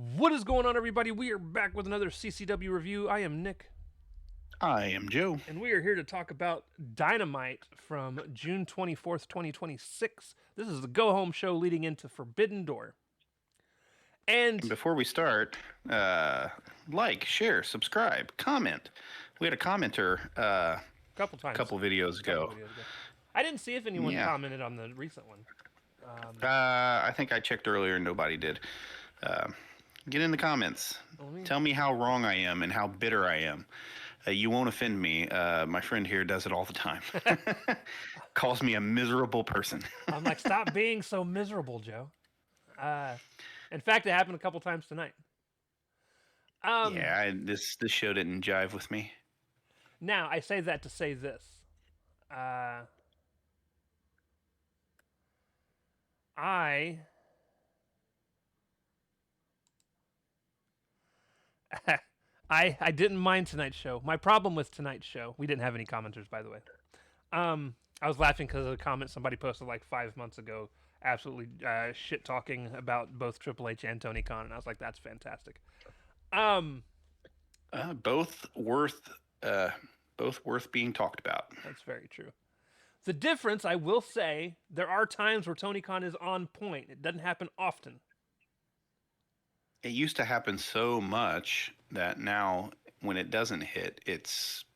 What is going on, everybody? We are back with another CCW review. I am Nick, I am Joe. and we are here to talk about Dynamite from June 24th, 2026. This is the go-home show leading into Forbidden Door. And And before we start, like, share, subscribe, comment. We had a commenter a couple a times, couple videos a couple ago. videos ago. I didn't see if anyone Yeah. commented on the recent one. I think I checked earlier and nobody did. Get in the comments. Tell me how wrong I am and how bitter I am. You won't offend me. My friend here does it all the time. Calls me a miserable person. I'm like, stop being so miserable, Joe. In fact, it happened a couple times tonight. Yeah, this show didn't jive with me. Now, I say that to say this. I I didn't mind tonight's show. My problem with tonight's show, we didn't have any commenters, by the way. I was laughing because of a comment somebody posted like 5 months ago, absolutely shit talking about both Triple H and Tony Khan, and I was like, that's fantastic. Both worth being talked about. That's very true. The difference, I will say, there are times where Tony Khan is on point. It doesn't happen often. It used to happen so much that now when it doesn't hit, it's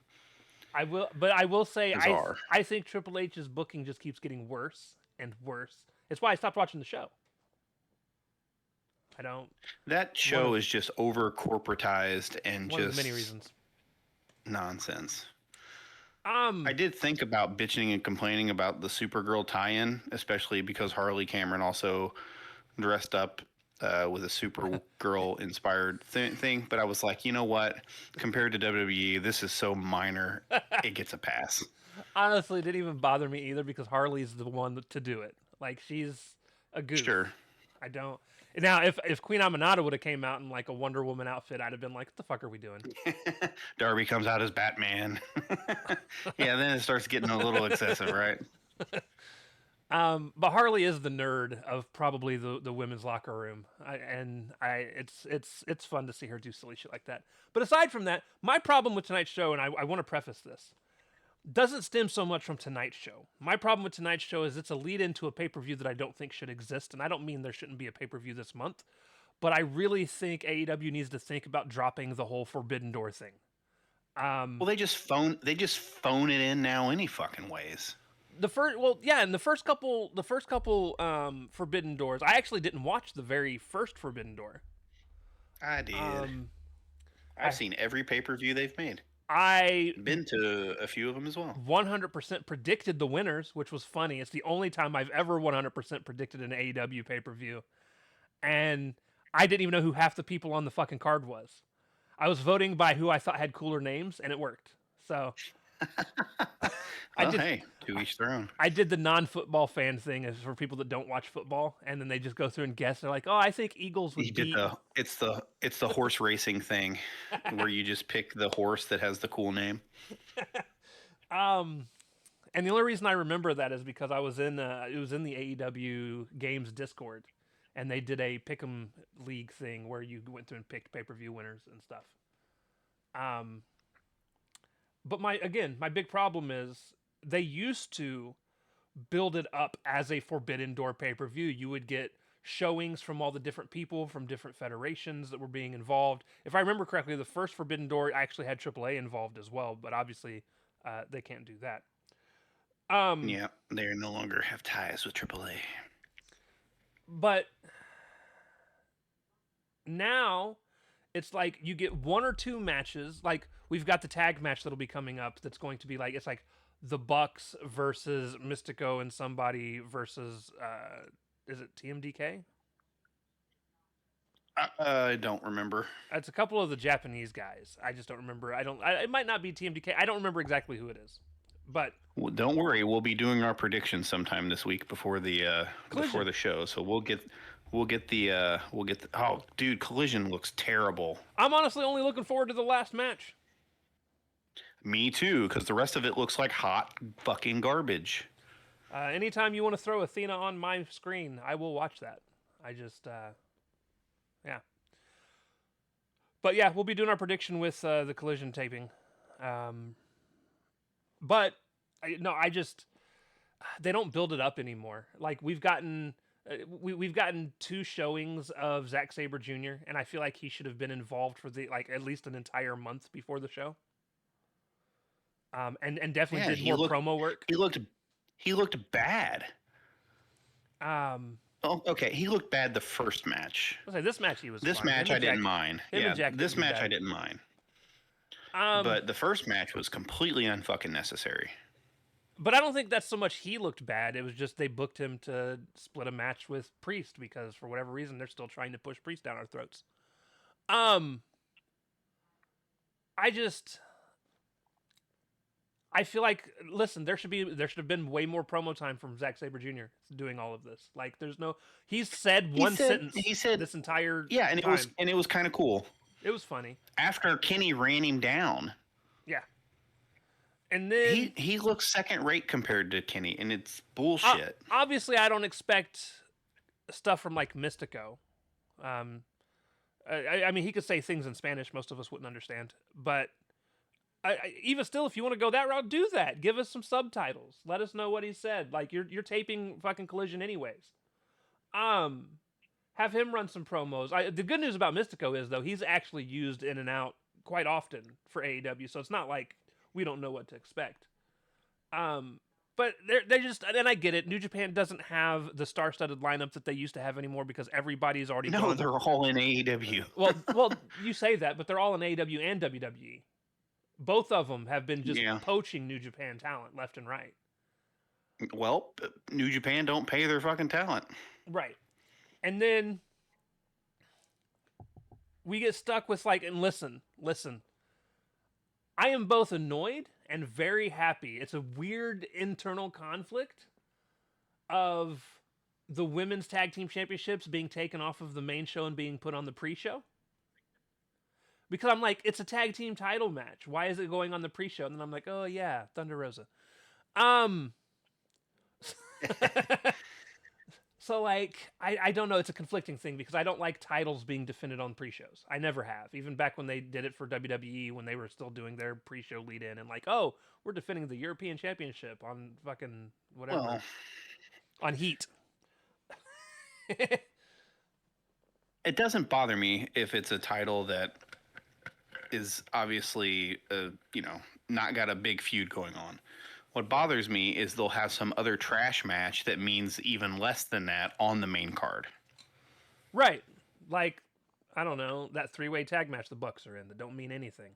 I will say, bizarre. I think Triple H's booking just keeps getting worse and worse. It's why I stopped watching the show. I don't. That show is just over corporatized and One of just the many reasons. nonsense. I did think about bitching and complaining about the Supergirl tie-in, especially because Harley Cameron also dressed up with a Supergirl inspired thing. But I was like, you know what? Compared to WWE, this is so minor. It gets a pass. Honestly, it didn't even bother me either because Harley's the one to do it. Like, she's a goof. Sure. I don't. Now, if Queen Aminata would have came out in like a Wonder Woman outfit, I'd have been like, "What the fuck are we doing?" Darby comes out as Batman. Yeah, then it starts getting a little excessive, right? But Harley is the nerd of probably the women's locker room, it's fun to see her do silly shit like that. But aside from that, my problem with tonight's show, and I want to preface this, doesn't stem so much from tonight's show. My problem with tonight's show is it's a lead into a pay-per-view that I don't think should exist, and I don't mean there shouldn't be a pay-per-view this month, but I really think AEW needs to think about dropping the whole Forbidden Door thing. Well, they just phone it in now any fucking ways. And the first couple Forbidden Doors, I actually didn't watch the very first Forbidden Door. I did. I've seen every pay-per-view they've made. I Been to a few of them as well. 100% predicted the winners, which was funny. It's the only time I've ever 100% predicted an AEW pay-per-view. And I didn't even know who half the people on the fucking card was. I was voting by who I thought had cooler names, and it worked. So Hey, to each their own. I did the non-football fan thing as for people that don't watch football, and then they just go through and guess. They're like, "Oh, I think Eagles would beat." It's the horse racing thing where you just pick the horse that has the cool name. And the only reason I remember that is because I was in it was in the AEW Games Discord, and they did a pick'em league thing where you went through and picked pay-per-view winners and stuff. But my big problem is they used to build it up as a Forbidden Door pay-per-view. You would get showings from all the different people from different federations that were being involved. If I remember correctly, the first Forbidden Door actually had AAA involved as well, but obviously they can't do that. Yeah, they no longer have ties with AAA. But now it's like you get one or two matches. Like we've got the tag match that'll be coming up. That's going to be like it's like the Bucks versus Mystico and somebody versus is it TMDK? I don't remember. It's a couple of the Japanese guys. I just don't remember. It might not be TMDK. I don't remember exactly who it is. But Well, don't worry, we'll be doing our predictions sometime this week before the show. So we'll get the oh dude, Collision looks terrible. I'm honestly only looking forward to the last match. Me too, because the rest of it looks like hot fucking garbage. Anytime you want to throw Athena on my screen, I will watch that. I just yeah. But yeah, we'll be doing our prediction with the Collision taping. But I just they don't build it up anymore. Like we've gotten we've gotten 2 showings of Zack Sabre Jr. and I feel like he should have been involved for the at least an entire month before the show. And definitely did more promo work. He looked bad. Oh, okay. He looked bad the first match. I was like, this match he was. This fine. match I didn't mind. Yeah, this match I didn't mind. But the first match was completely unfucking necessary. But I don't think that's so much he looked bad. It was just they booked him to split a match with Priest because for whatever reason they're still trying to push Priest down our throats. I feel like, listen, there should have been way more promo time from Zack Sabre Jr. doing all of this. Like, he's said one sentence. He said this entire and time. it was kind of cool. It was funny after Kenny ran him down. Yeah, and then he looks second rate compared to Kenny, and it's bullshit. Obviously, I don't expect stuff from like Mystico. I mean, he could say things in Spanish most of us wouldn't understand, but. Even still, if you want to go that route, do that. Give us some subtitles. Let us know what he said. Like you're taping fucking Collision anyways. Have him run some promos. The good news about Mystico is though he's actually used in and out quite often for AEW, so it's not like we don't know what to expect. But they're just, and I get it. New Japan doesn't have the star-studded lineup that they used to have anymore because everybody's already gone. They're all in AEW. well, you say that, but they're all in AEW and WWE. Both of them have been just poaching New Japan talent left and right. Well, New Japan don't pay their fucking talent. Right. And then we get stuck with and listen. I am both annoyed and very happy. It's a weird internal conflict of the women's tag team championships being taken off of the main show and being put on the pre-show. Because I'm like, it's a tag team title match. Why is it going on the pre-show? And then I'm like, oh yeah, Thunder Rosa. So I don't know. It's a conflicting thing because I don't like titles being defended on pre-shows. I never have. Even back when they did it for WWE when they were still doing their pre-show lead-in and oh, we're defending the European Championship on fucking whatever. On Heat. It doesn't bother me if it's a title that is obviously, not got a big feud going on. What bothers me is they'll have some other trash match that means even less than that on the main card. Right. Like, I don't know, that 3-way tag match the Bucks are in that don't mean anything.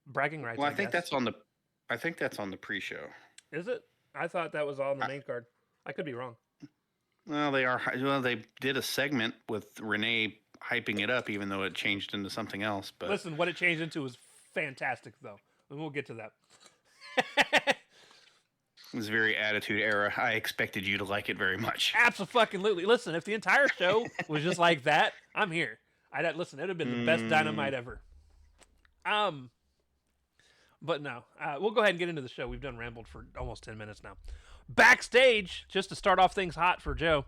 Bragging rights. Well, I think that's on the pre-show. Is it? I thought that was all on the main card. I could be wrong. Well, they did a segment with Renee hyping it up, even though it changed into something else. But listen, what it changed into was fantastic, though. And we'll get to that. It was very Attitude Era. I expected you to like it very much. Absolutely. Listen, if the entire show was just like that, I'm here. Listen, it would have been the best Dynamite ever. But no, we'll go ahead and get into the show. We've done rambled for almost 10 minutes now. Backstage, just to start off things hot for Joe.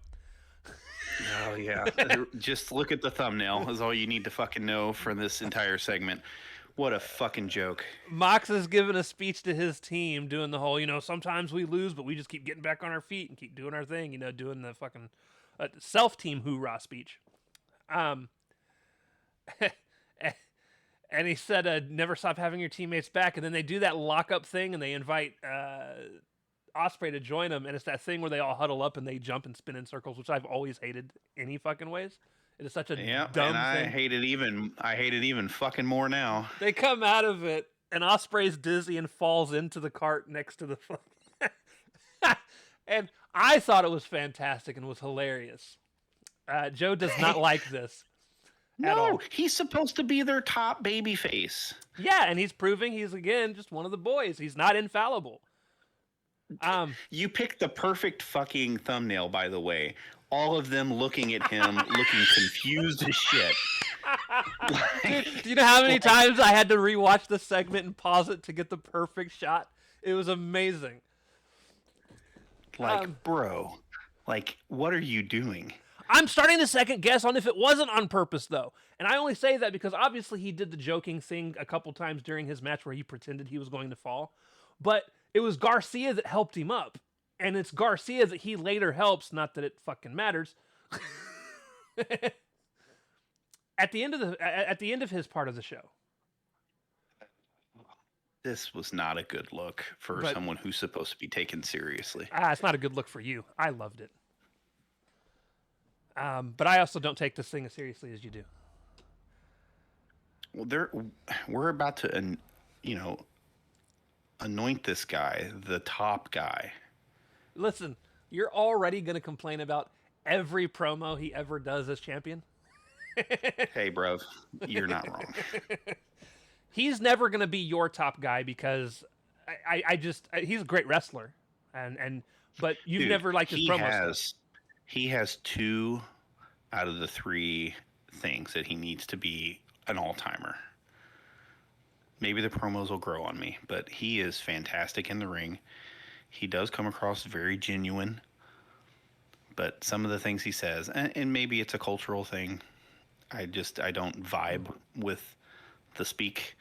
Oh, yeah. Just look at the thumbnail is all you need to fucking know for this entire segment. What a fucking joke. Mox is giving a speech to his team doing the whole, sometimes we lose, but we just keep getting back on our feet and keep doing our thing, doing the fucking self-team hoorah speech. And he said, never stop having your teammates back. And then they do that lock-up thing and they invite Ospreay to join them. And it's that thing where they all huddle up and they jump and spin in circles, which I've always hated any fucking ways. It is such a dumb thing. I hate it even fucking more now. They come out of it, and Ospreay's dizzy and falls into the cart next to the and I thought it was fantastic and was hilarious. Joe does not like this. No, he's supposed to be their top baby face. Yeah, and he's proving he's, again, just one of the boys. He's not infallible. You picked the perfect fucking thumbnail, by the way. All of them looking at him, looking confused as shit. Dude, do you know how many times I had to rewatch this segment and pause it to get the perfect shot? It was amazing. Bro, what are you doing? I'm starting to second guess on if it wasn't on purpose, though. And I only say that because obviously he did the joking thing a couple times during his match where he pretended he was going to fall. But it was Garcia that helped him up. And it's Garcia that he later helps, not that it fucking matters. at the end of his part of the show. This was not a good look for someone who's supposed to be taken seriously. It's not a good look for you. I loved it. But I also don't take this thing as seriously as you do. Well, we're about to, anoint this guy the top guy. Listen, you're already going to complain about every promo he ever does as champion. Hey, bro, you're not wrong. He's never going to be your top guy because he's a great wrestler, but you've never liked his promos. He has 2 out of the 3 things that he needs to be an all-timer. Maybe the promos will grow on me, but he is fantastic in the ring. He does come across very genuine, but some of the things he says, and maybe it's a cultural thing, I don't vibe with the speak.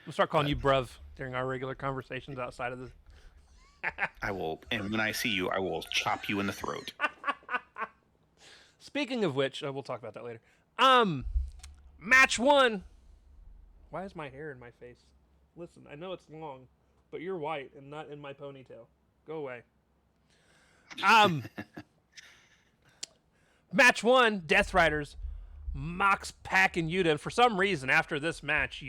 We'll start calling you bruv during our regular conversations outside of this. I will, and when I see you, I will chop you in the throat. Speaking of which, we'll talk about that later. Match 1. Why is my hair in my face? Listen, I know it's long, but you're white and not in my ponytail. Go away. Match 1, Death Riders, Mox, Pac, and Yuta. And for some reason, after this match,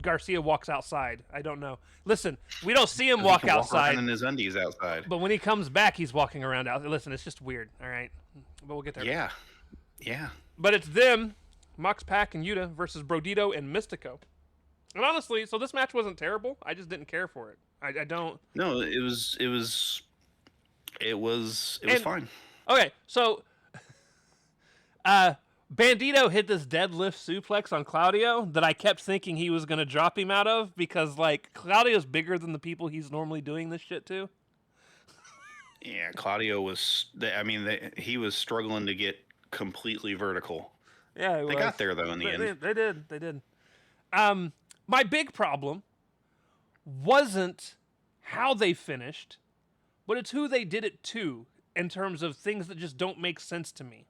Garcia walks outside. I don't know. Listen, we don't see him walk outside. In his undies outside. But when he comes back, he's walking around out. Listen, it's just weird. All right, but we'll get there. Yeah. But it's them, Mox, Pac, and Yuta versus Brodito and Mystico. And honestly, so this match wasn't terrible. I just didn't care for it. I don't. No, it was fine. Okay, so Bandito hit this deadlift suplex on Claudio that I kept thinking he was going to drop him out of because, like, Claudio's bigger than the people he's normally doing this shit to. Yeah, Claudio was... he was struggling to get completely vertical. Yeah, they got there, though, in the end. They did. My big problem wasn't how they finished, but it's who they did it to in terms of things that just don't make sense to me.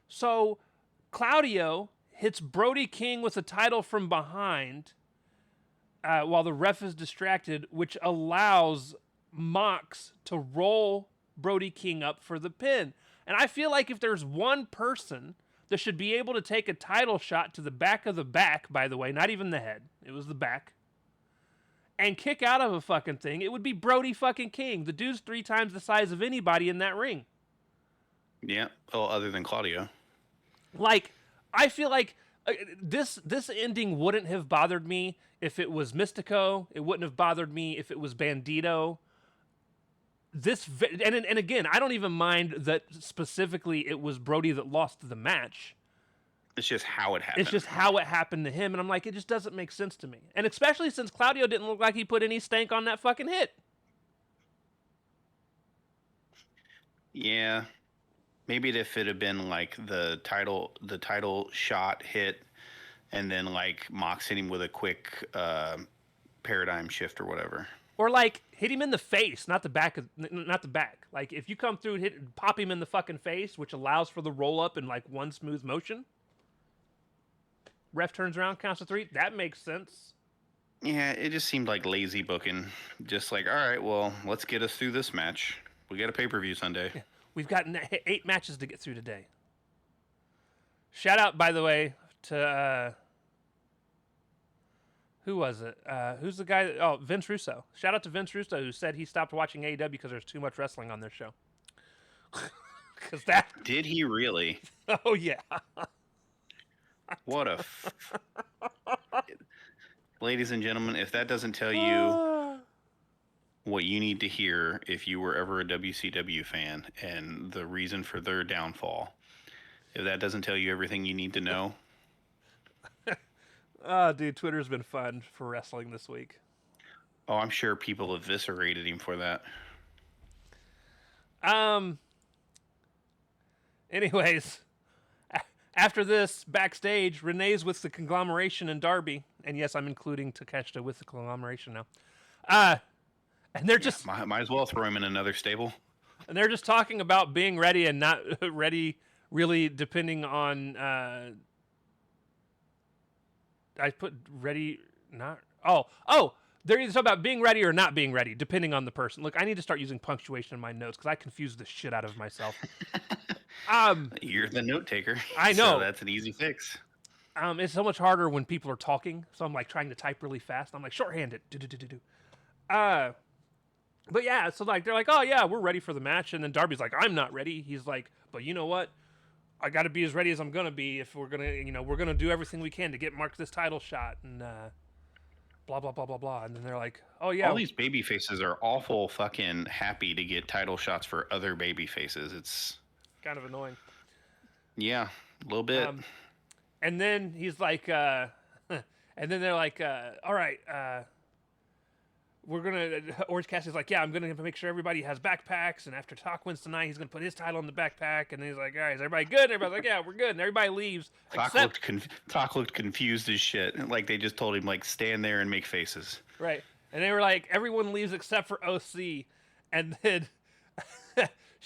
So, Claudio hits Brody King with a title from behind while the ref is distracted, which allows Mox to roll Brody King up for the pin. And I feel like if there's one person that should be able to take a title shot to the back of the back, by the way, not even the head, it was the back, and kick out of a fucking thing, it would be Brody fucking King. The dude's 3 times the size of anybody in that ring. Yeah, well, other than Claudio. Like, I feel like this ending wouldn't have bothered me if it was Mystico. It wouldn't have bothered me if it was Bandito. And again, I don't even mind that specifically it was Brody that lost the match. It's just how it happened. It's just how it happened to him, and I'm like, it just doesn't make sense to me. And especially since Claudio didn't look like he put any stank on that fucking hit. Yeah. Maybe if it had been like the title shot hit, and then like Mox hit him with a quick paradigm shift or whatever. Or like hit him in the face, not the back. Like if you come through and pop him in the fucking face, which allows for the roll up in like one smooth motion. Ref turns around, counts to 3. That makes sense. Yeah, it just seemed like lazy booking. Just like, all right, well, let's get us through this match. We got a pay-per-view Sunday. Yeah. We've got 8 matches to get through today. Shout out, by the way, to who was it? Who's the guy? Vince Russo. Shout out to Vince Russo, who said he stopped watching AEW because there's too much wrestling on their show. Did he really? Oh yeah. What ladies and gentlemen, if that doesn't tell you what you need to hear if you were ever a WCW fan and the reason for their downfall, if that doesn't tell you everything you need to know. Dude, Twitter's been fun for wrestling this week. Oh, I'm sure people eviscerated him for that. Anyways, after this, backstage, Renee's with the conglomeration and Darby. And yes, I'm including Takeshita with the conglomeration now. And they're just... Might as well throw him in another stable. And they're just talking about being ready and not ready, really depending on... I put ready, not... Oh! They're either talking about being ready or not being ready, depending on the person. Look, I need to start using punctuation in my notes because I confuse the shit out of myself. You're the note taker. I know. So that's an easy fix. It's so much harder when people are talking, so I'm like trying to type really fast. I'm like shorthanded. But yeah, so like they're like, oh yeah, we're ready for the match, and then Darby's like, I'm not ready. He's like, but you know what? I got to be as ready as I'm gonna be if we're gonna do everything we can to get Mark this title shot, and blah blah blah blah blah. And then they're like, oh yeah, all these baby faces are awful fucking happy to get title shots for other baby faces. It's kind of annoying. Yeah, a little bit. And then he's like, and then they're like, all right, we're gonna. Orange Cassidy's like, yeah, I'm gonna make sure everybody has backpacks, and after Talk wins tonight, he's gonna put his title in the backpack, and he's like, all right, is everybody good? And everybody's like, yeah, we're good, and everybody leaves. Talk looked confused as shit, like they just told him like stand there and make faces. Right, and they were like, everyone leaves except for OC, and then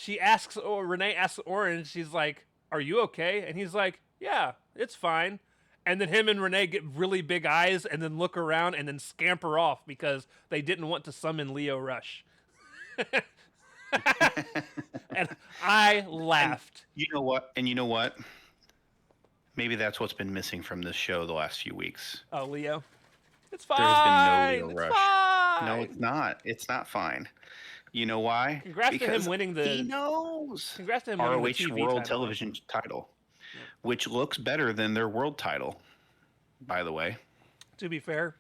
Renee asks Orange, she's like, are you okay? And he's like, yeah, it's fine. And then him and Renee get really big eyes and then look around and then scamper off because they didn't want to summon Leo Rush. And I laughed. And you know what? Maybe that's what's been missing from this show the last few weeks. Oh, Leo? It's fine. There's been no Leo Rush. Fine. No, it's not. It's not fine. You know why? Congrats to him winning the... He knows. Congrats to him ROH winning the TV World title. Television title. Which looks better than their world title, by the way. To be fair,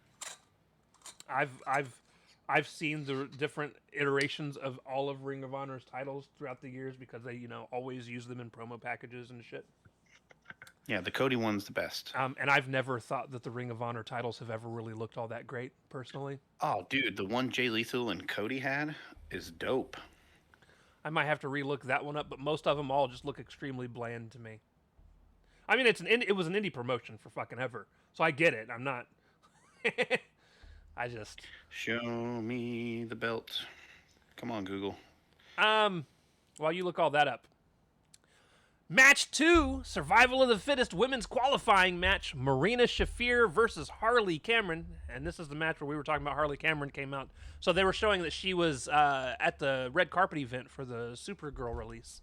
I've seen the different iterations of all of Ring of Honor's titles throughout the years because they always use them in promo packages and shit. Yeah, the Cody one's the best. And I've never thought that the Ring of Honor titles have ever really looked all that great, personally. Oh, dude, the one Jay Lethal and Cody had is dope. I might have to relook that one up, but most of them all just look extremely bland to me. I mean, it was an indie promotion for fucking ever, so I get it. I'm not. I just show me the belt. Come on, Google. While you look all that up, match 2, Survival of the Fittest women's qualifying match: Marina Shafir versus Harley Cameron, and this is the match where we were talking about. Harley Cameron came out, so they were showing that she was at the red carpet event for the Supergirl release.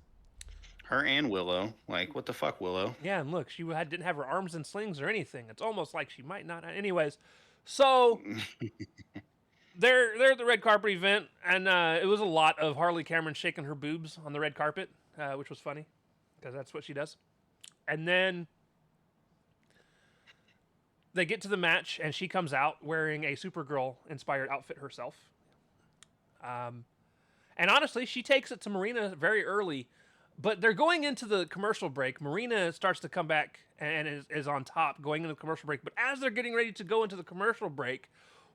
Her and Willow. Like, what the fuck, Willow? Yeah, and look, she didn't have her arms in slings or anything. It's almost like she might not. Anyways, so they're at the red carpet event, and it was a lot of Harley Cameron shaking her boobs on the red carpet, which was funny, because that's what she does. And then they get to the match, and she comes out wearing a Supergirl-inspired outfit herself. And honestly, she takes it to Marina very early. But they're going into the commercial break. Marina starts to come back and is on top going into the commercial break. But as they're getting ready to go into the commercial break,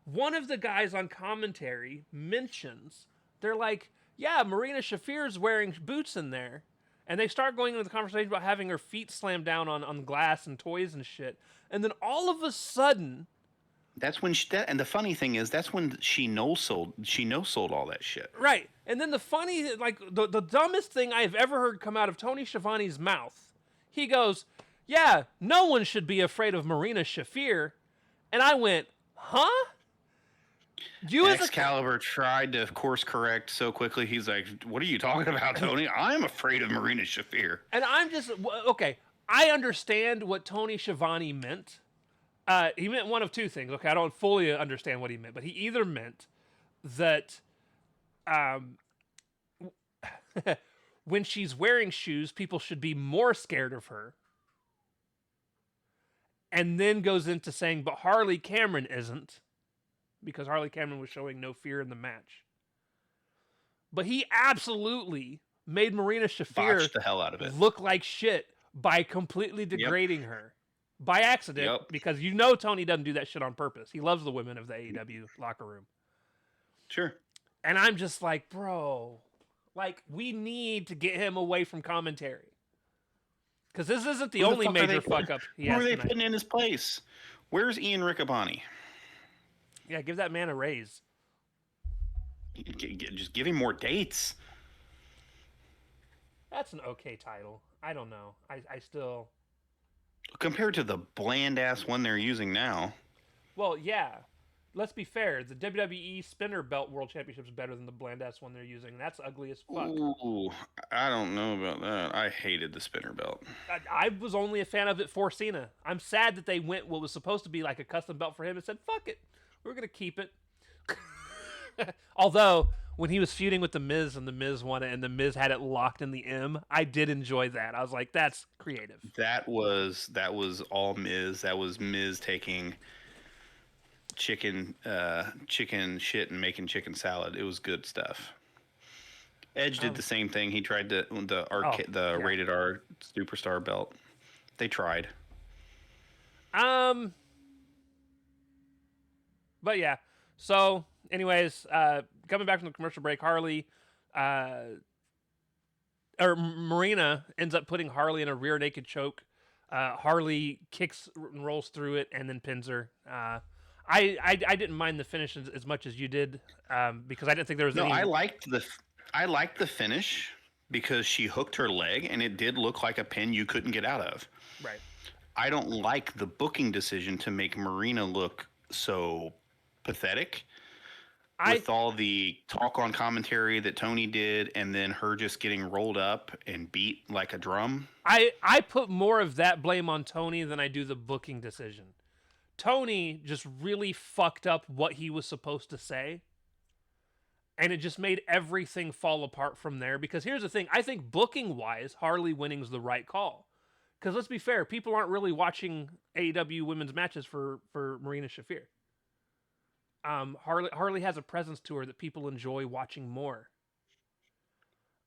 one of the guys on commentary mentions, they're like, yeah, Marina Shafir's wearing boots in there. And they start going into the conversation about having her feet slammed down on glass and toys and shit. And then all of a sudden... That's when and the funny thing is, that's when she no-sold all that shit. Right. And then the funny, like, the dumbest thing I've ever heard come out of Tony Schiavone's mouth, he goes, yeah, no one should be afraid of Marina Shafir. And I went, huh? Excalibur tried to course correct so quickly, he's like, what are you talking about, Tony? I'm afraid of Marina Shafir. And I'm just, okay, I understand what Tony Schiavone meant. He meant one of two things. Okay, I don't fully understand what he meant, but he either meant that when she's wearing shoes, people should be more scared of her, and then goes into saying, but Harley Cameron isn't, because Harley Cameron was showing no fear in the match. But he absolutely made Marina Shafir botched the hell out of it. Look like shit by completely degrading her. By accident, because Tony doesn't do that shit on purpose. He loves the women of the AEW locker room. Sure. And I'm just like, bro, like, we need to get him away from commentary. Because this isn't the Who only fuck are major fuck up he Who has are they tonight. putting in his place? Where's Ian Riccaboni? Yeah, give that man a raise. Just give him more dates. That's an okay title. I don't know. I still... Compared to the bland-ass one they're using now. Well, yeah. Let's be fair. The WWE Spinner Belt World Championship is better than the bland-ass one they're using. That's ugly as fuck. Ooh, I don't know about that. I hated the spinner belt. I was only a fan of it for Cena. I'm sad that they went what was supposed to be like a custom belt for him and said, fuck it. We're going to keep it. Although, when he was feuding with The Miz and The Miz won it and The Miz had it locked in the M, I did enjoy that. I was like, that's creative. That was all Miz. That was Miz taking chicken shit and making chicken salad. It was good stuff. Edge did the same thing. He tried the rated R superstar belt. They tried. But yeah. So, anyways, coming back from the commercial break, Harley Marina ends up putting Harley in a rear naked choke. Harley kicks and rolls through it and then pins her. I didn't mind the finish as much as you did, because I didn't think there was any... I liked the finish because she hooked her leg and it did look like a pin you couldn't get out of. Right. I don't like the booking decision to make Marina look so pathetic with all the talk on commentary that Tony did and then her just getting rolled up and beat like a drum. I put more of that blame on Tony than I do the booking decision. Tony just really fucked up what he was supposed to say. And it just made everything fall apart from there. Because here's the thing. I think booking-wise, Harley winning's the right call. Because let's be fair. People aren't really watching AEW women's matches for Marina Shafir. Harley has a presence to her that people enjoy watching more.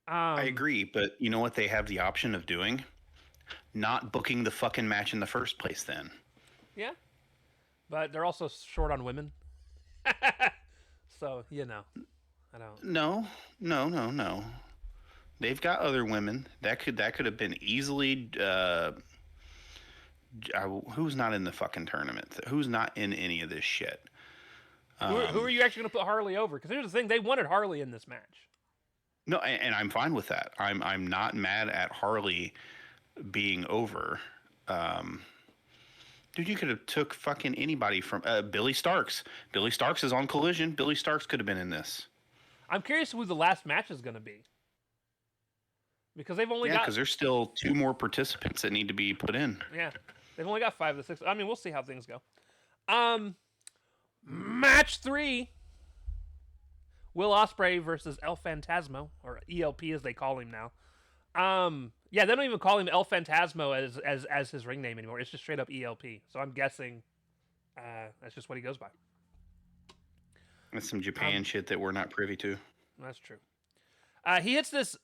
I agree. But you know what they have the option of doing? Not booking the fucking match in the first place then. Yeah. But they're also short on women. So, you know. I don't... No. They've got other women. That could have been easily... who's not in the fucking tournament? Who's not in any of this shit? Who are you actually going to put Harley over? Because here's the thing. They wanted Harley in this match. No, and I'm fine with that. I'm not mad at Harley being over. Dude, you could have took fucking anybody from Billy Starks. Billy Starks is on Collision. Billy Starks could have been in this. I'm curious who the last match is going to be. Because they've only got... because there's still 2 more participants that need to be put in. Yeah. They've only got 5 to 6. I mean, we'll see how things go. Match 3. Will Ospreay versus El Phantasmo, or ELP as they call him now. Yeah, they don't even call him El Phantasmo as his ring name anymore. It's just straight up ELP. So I'm guessing that's just what he goes by. That's some Japan shit that we're not privy to. That's true. He hits this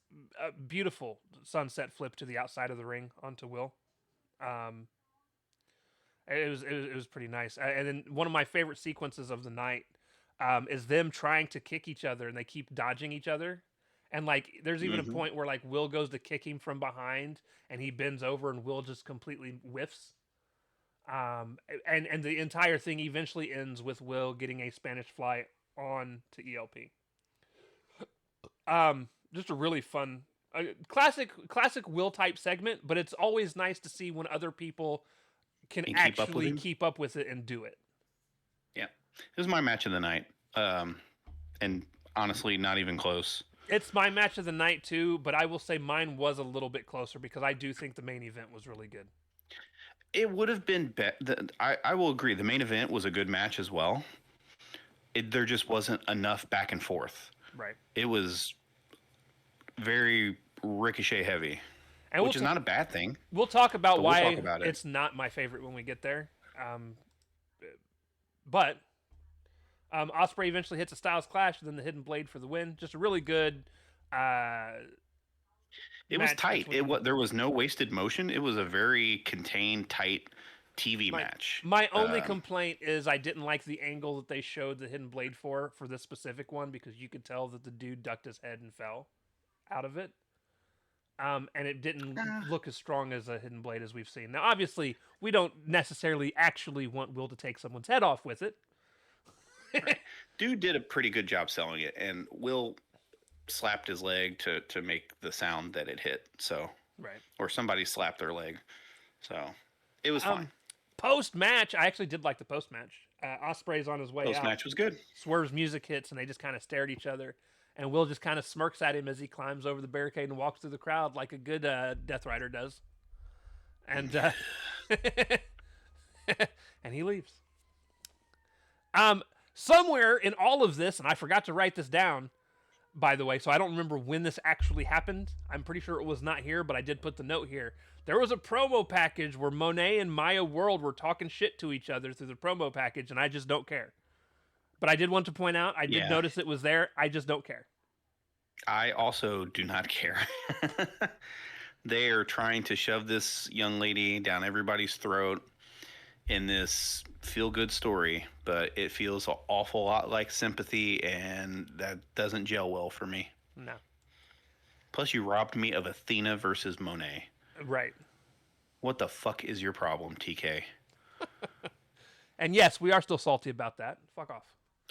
beautiful sunset flip to the outside of the ring onto Will. It was pretty nice. And then one of my favorite sequences of the night is them trying to kick each other and they keep dodging each other. And like, there's even a point where like Will goes to kick him from behind and he bends over and Will just completely whiffs. And the entire thing eventually ends with Will getting a Spanish fly on to ELP. Just a really fun, classic Will type segment, but it's always nice to see when other people can actually keep up with it and do it. Yeah. It was my match of the night. And honestly, not even close. It's my match of the night too, but I will say mine was a little bit closer because I do think the main event was really good. It would have been I will agree. The main event was a good match as well. There just wasn't enough back and forth. Right. It was very Ricochet heavy, and which is not a bad thing. We'll talk about why it's not my favorite when we get there. But Ospreay eventually hits a Styles Clash and then the Hidden Blade for the win. Just a really good it was tight. There was no wasted motion. It was a very contained, tight TV match. My only complaint is I didn't like the angle that they showed the Hidden Blade for this specific one because you could tell that the dude ducked his head and fell out of it. and it didn't look as strong as a hidden blade as we've seen. Now, obviously, we don't necessarily actually want Will to take someone's head off with it. Right. Dude did a pretty good job selling it, and Will slapped his leg to make the sound that it hit. So, right, or somebody slapped their leg. So, it was fine. Post match, I actually did like the post match. Ospreay's on his way out. Post match was good. Swerve's music hits, and they just kind of stare at each other. And Will just kind of smirks at him as he climbs over the barricade and walks through the crowd like a good Death Rider does. And and he leaves. Somewhere in all of this, and I forgot to write this down, by the way, so I don't remember when this actually happened. I'm pretty sure it was not here, but I did put the note here. There was a promo package where Monet and Maya World were talking shit to each other through the promo package, and I just don't care. But I did want to point out, I did notice it was there. I just don't care. I also do not care. They are trying to shove this young lady down everybody's throat in this feel-good story, but it feels an awful lot like Sympathy, and that doesn't gel well for me. No. Plus, you robbed me of Athena versus Monet. Right. What the fuck is your problem, TK? And yes, we are still salty about that. Fuck off.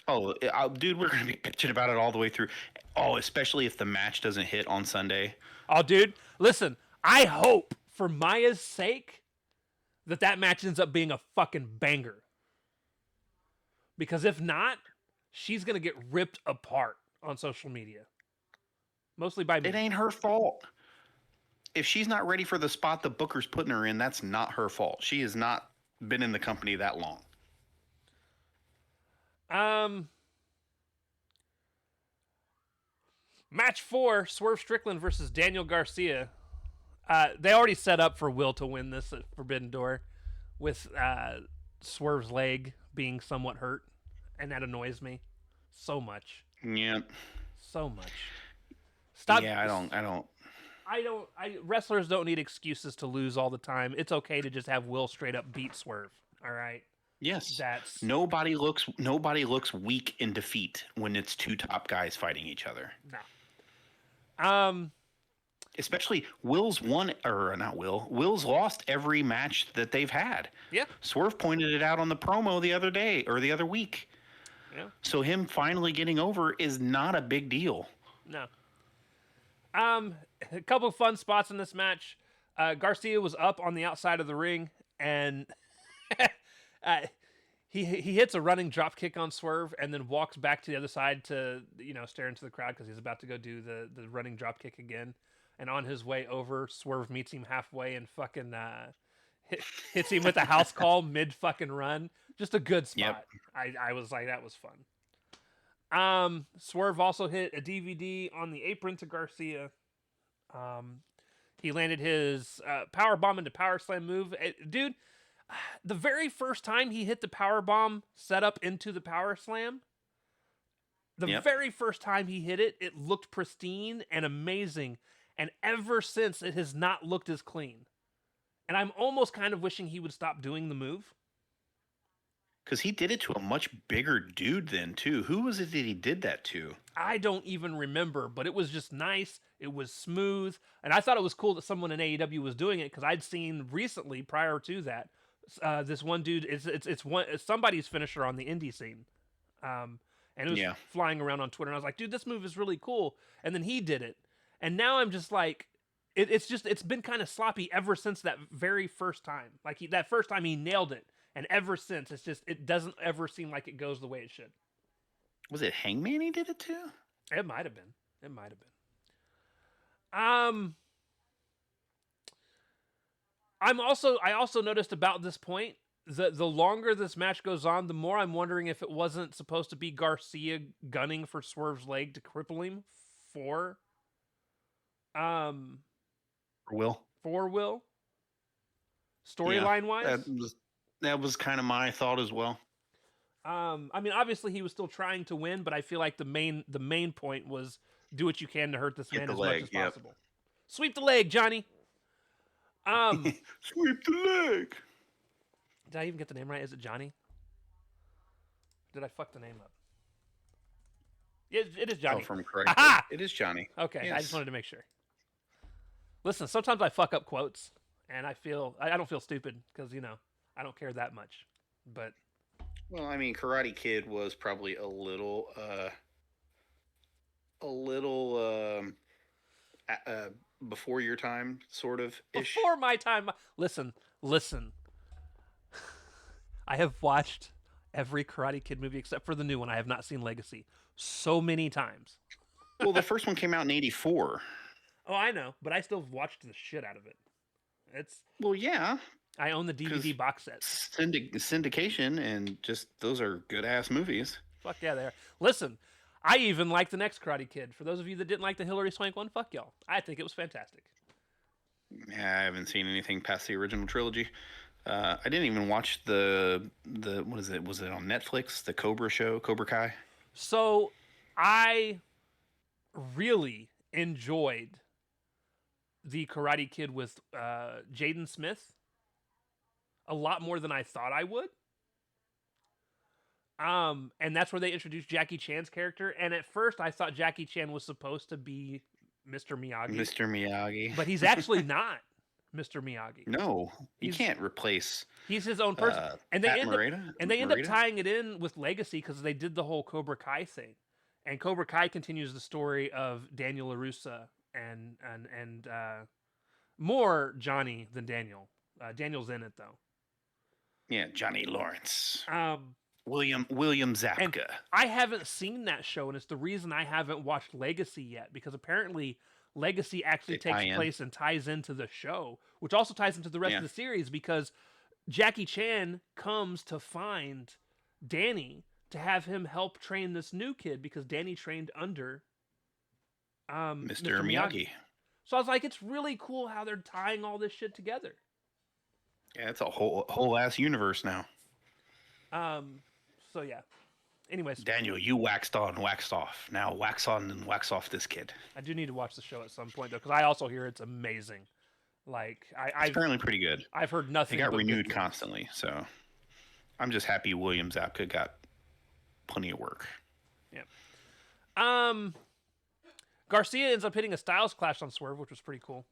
Oh, dude, we're going to be bitching about it all the way through. Oh, especially if the match doesn't hit on Sunday. Oh, dude, listen, I hope for Maya's sake that match ends up being a fucking banger. Because if not, she's going to get ripped apart on social media. Mostly by me. It ain't her fault. If she's not ready for the spot the booker's putting her in, that's not her fault. She has not been in the company that long. Match 4, Swerve Strickland versus Daniel Garcia. They already set up for Will to win this at Forbidden Door with Swerve's leg being somewhat hurt, and that annoys me so much. Yep. So much. Stop. Yeah, wrestlers don't need excuses to lose all the time. It's okay to just have Will straight up beat Swerve. All right. Yes. Nobody looks weak in defeat when it's two top guys fighting each other. No. Especially Will's lost every match that they've had. Yeah. Swerve pointed it out on the promo the other day or the other week. Yeah. So him finally getting over is not a big deal. No. A couple of fun spots in this match. Garcia was up on the outside of the ring, and he hits a running drop kick on Swerve, and then walks back to the other side to stare into the crowd because he's about to go do the running drop kick again. And on his way over, Swerve meets him halfway and fucking hits him with a house call mid fucking run. Just a good spot. Yep. I was like, that was fun. Swerve also hit a DVD on the apron to Garcia. He landed his power bomb into power slam move. Dude, the very first time he hit the power bomb set up into the power slam, very first time he hit it, it looked pristine and amazing. And ever since, it has not looked as clean. And I'm almost kind of wishing he would stop doing the move. Because he did it to a much bigger dude then, too. Who was it that he did that to? I don't even remember, but it was just nice. It was smooth. And I thought it was cool that someone in AEW was doing it, because I'd seen recently, prior to that, this one dude, it's somebody's finisher on the indie scene. And it was flying around on Twitter. And I was like, dude, this move is really cool. And then he did it. And now I'm just like, it's been kind of sloppy ever since that very first time. Like that first time he nailed it. And ever since, it doesn't ever seem like it goes the way it should. Was it Hangman he did it to? It might have been. I also noticed about this point, the longer this match goes on, the more I'm wondering if it wasn't supposed to be Garcia gunning for Swerve's leg to cripple him for Will. Storyline wise. That was kind of my thought as well. I mean, obviously he was still trying to win, but I feel like the main point was do what you can to hurt this man as much as possible. Sweep the leg, Johnny. Sweep the leg. Did I even get the name right? Is it Johnny? Did I fuck the name up? It is Johnny. Oh, from correct. It is Johnny. Okay, yes. I just wanted to make sure. Listen, sometimes I fuck up quotes, and I don't feel stupid because I don't care that much. But Well, I mean, Karate Kid was probably a little before your time, sort of ish. before my time, listen. I have watched every Karate Kid movie except for the new one. I have not seen Legacy so many times. Well, the first one came out in '84. Oh, I know, but I still watched the shit out of it. It's Well, yeah, I own the DVD box set. syndication and just those are good ass movies. Fuck yeah, they are. Listen, I even like the next Karate Kid. For those of you that didn't like the Hilary Swank one, fuck y'all. I think it was fantastic. Yeah, I haven't seen anything past the original trilogy. I didn't even watch the what is it? Was it on Netflix? The Cobra show, Cobra Kai. So, I really enjoyed the Karate Kid with Jaden Smith a lot more than I thought I would. And that's where they introduced Jackie Chan's character. And at first, I thought Jackie Chan was supposed to be Mr. Miyagi. Mr. Miyagi. But he's actually not Mr. Miyagi. No, you can't replace. He's his own person. And they end up tying it in with Legacy because they did the whole Cobra Kai thing. And Cobra Kai continues the story of Daniel LaRussa and more Johnny than Daniel. Daniel's in it though. Yeah, Johnny Lawrence. William Zabka. And I haven't seen that show, and it's the reason I haven't watched Legacy yet, because apparently Legacy actually takes place and ties into the show, which also ties into the rest of the series, because Jackie Chan comes to find Danny to have him help train this new kid, because Danny trained under Mr. Miyagi. So I was like, it's really cool how they're tying all this shit together. Yeah, it's a whole ass universe now. So yeah. Anyways, Daniel, you waxed on, waxed off. Now wax on and wax off this kid. I do need to watch the show at some point though, because I also hear it's amazing. Like it's apparently pretty good. I've heard nothing. It got renewed constantly, so I'm just happy William Zabka got plenty of work. Yeah. Garcia ends up hitting a Styles Clash on Swerve, which was pretty cool.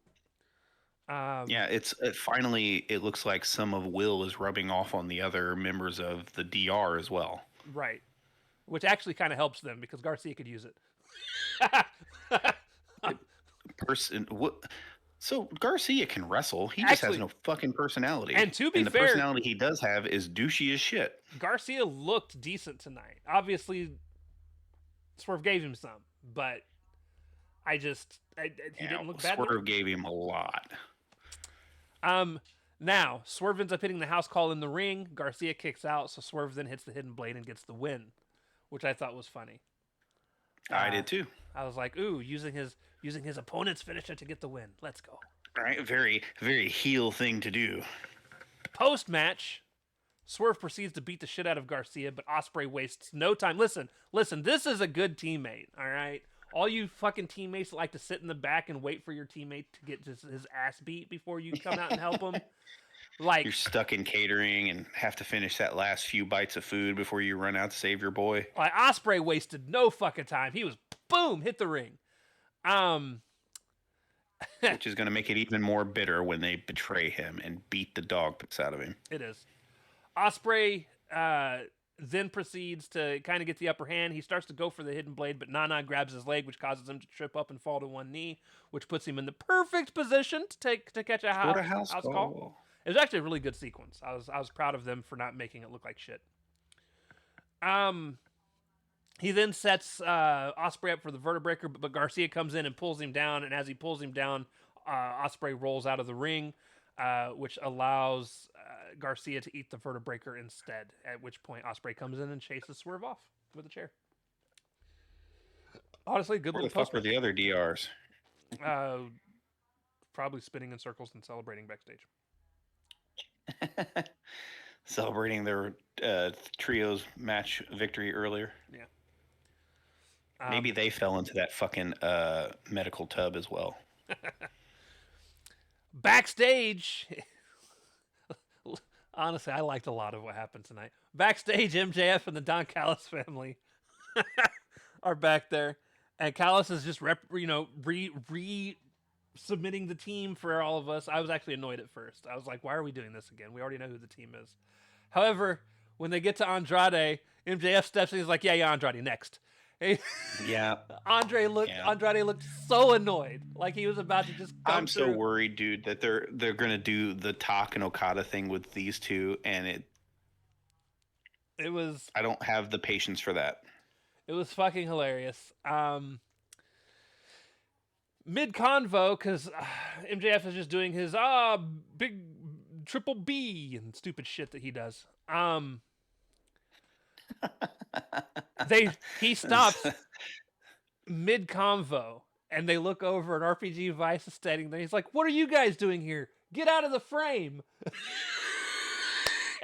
Yeah, it finally looks like some of Will is rubbing off on the other members of the DR as well. Right. Which actually kind of helps them because Garcia could use it. So Garcia can wrestle. He just has no fucking personality. And to be fair, the personality he does have is douchey as shit. Garcia looked decent tonight. Obviously, Swerve gave him some, but he didn't look bad. Swerve gave him a lot. Now, Swerve ends up hitting the house call in the ring. Garcia kicks out, so Swerve then hits the hidden blade and gets the win, which I thought was funny. I did too. I was like, ooh, using his opponent's finisher to get the win. Let's go. All right, very, very heel thing to do. Post-match, Swerve proceeds to beat the shit out of Garcia, but Ospreay wastes no time. Listen, this is a good teammate, all right? All you fucking teammates that like to sit in the back and wait for your teammate to get his ass beat before you come out and help him. Like, you're stuck in catering and have to finish that last few bites of food before you run out to save your boy. Like, Ospreay wasted no fucking time. He was, boom, hit the ring. Which is going to make it even more bitter when they betray him and beat the dog piss out of him. It is. Ospreay then proceeds to kind of get the upper hand. He starts to go for the hidden blade, but Nana grabs his leg, which causes him to trip up and fall to one knee, which puts him in the perfect position to catch a house call. It was actually a really good sequence. I was proud of them for not making it look like shit. He then sets Ospreay up for the vertebreaker, but Garcia comes in and pulls him down, and as he pulls him down, Ospreay rolls out of the ring, which allows Garcia to eat the vertebreaker instead, at which point Ospreay comes in and chases Swerve off with a chair. Honestly, good little post. Where the other DRs? Probably spinning in circles and celebrating backstage. Celebrating their trios match victory earlier. Yeah. Maybe they fell into that fucking medical tub as well. Backstage, honestly, I liked a lot of what happened tonight. Backstage, MJF and the Don Callis family are back there, and Callis is just submitting the team for all of us. I was actually annoyed at first. I was like, why are we doing this again? We already know who the team is. However, when they get to Andrade, MJF steps in. He's like, yeah, Andrade, next. Yeah. Andrade looked so annoyed, like he was about to just. I'm so worried, dude, that they're gonna do the Tak and Okada thing with these two, and it was. I don't have the patience for that. It was fucking hilarious. Mid convo, because MJF is just doing his big triple B and stupid shit that he does. He stops mid convo and they look over and RPG Vice is standing there. He's like, "What are you guys doing here? Get out of the frame!"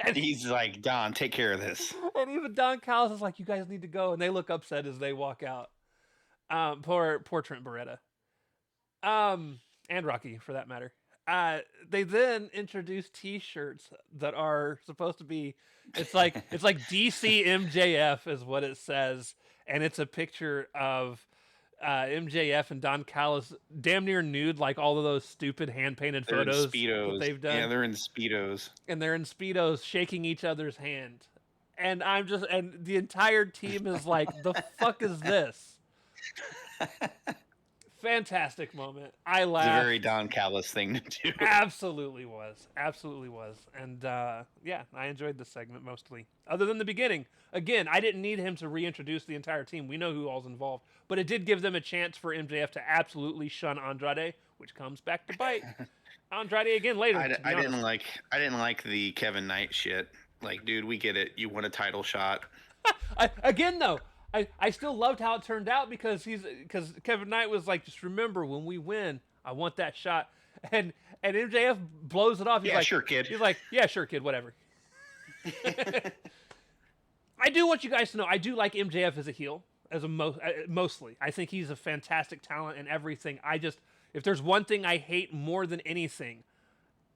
And he's like, "Don, take care of this." And even Don Callis is like, "You guys need to go," and they look upset as they walk out. Poor Trent Beretta, and Rocky for that matter. They then introduce T-shirts that are supposed to be. It's like DC MJF is what it says, and it's a picture of MJF and Don Callis damn near nude, like all of those stupid hand painted photos that they've done. Yeah, they're in Speedos, and they're in Speedos, shaking each other's hand. And and the entire team is like, "The fuck is this?" Fantastic moment. I laughed. It's a very Don Callis thing to do. Absolutely was. And yeah, I enjoyed this segment mostly. Other than the beginning. Again, I didn't need him to reintroduce the entire team. We know who all's involved. But it did give them a chance for MJF to absolutely shun Andrade, which comes back to bite Andrade again later. I didn't like the Kevin Knight shit. Like, dude, we get it. You want a title shot. Again, though. I still loved how it turned out because Kevin Knight was like, just remember, when we win, I want that shot. And MJF blows it off. He's like, sure, kid. He's like, yeah, sure, kid, whatever. I do want you guys to know, I do like MJF as a heel, mostly. I think he's a fantastic talent and everything. If there's one thing I hate more than anything,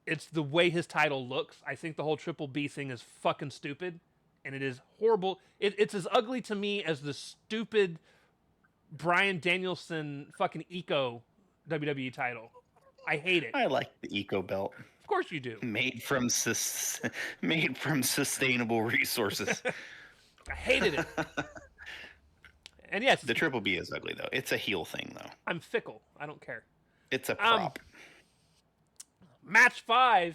it's the way his title looks. I think the whole Triple B thing is fucking stupid. And it is horrible. It's as ugly to me as the stupid Bryan Danielson fucking Eco WWE title. I hate it. I like the Eco belt. Of course you do. Made from sustainable resources. I hated it. And yes, the Triple B is ugly though. It's a heel thing though. I'm fickle. I don't care. It's a prop. Match 5,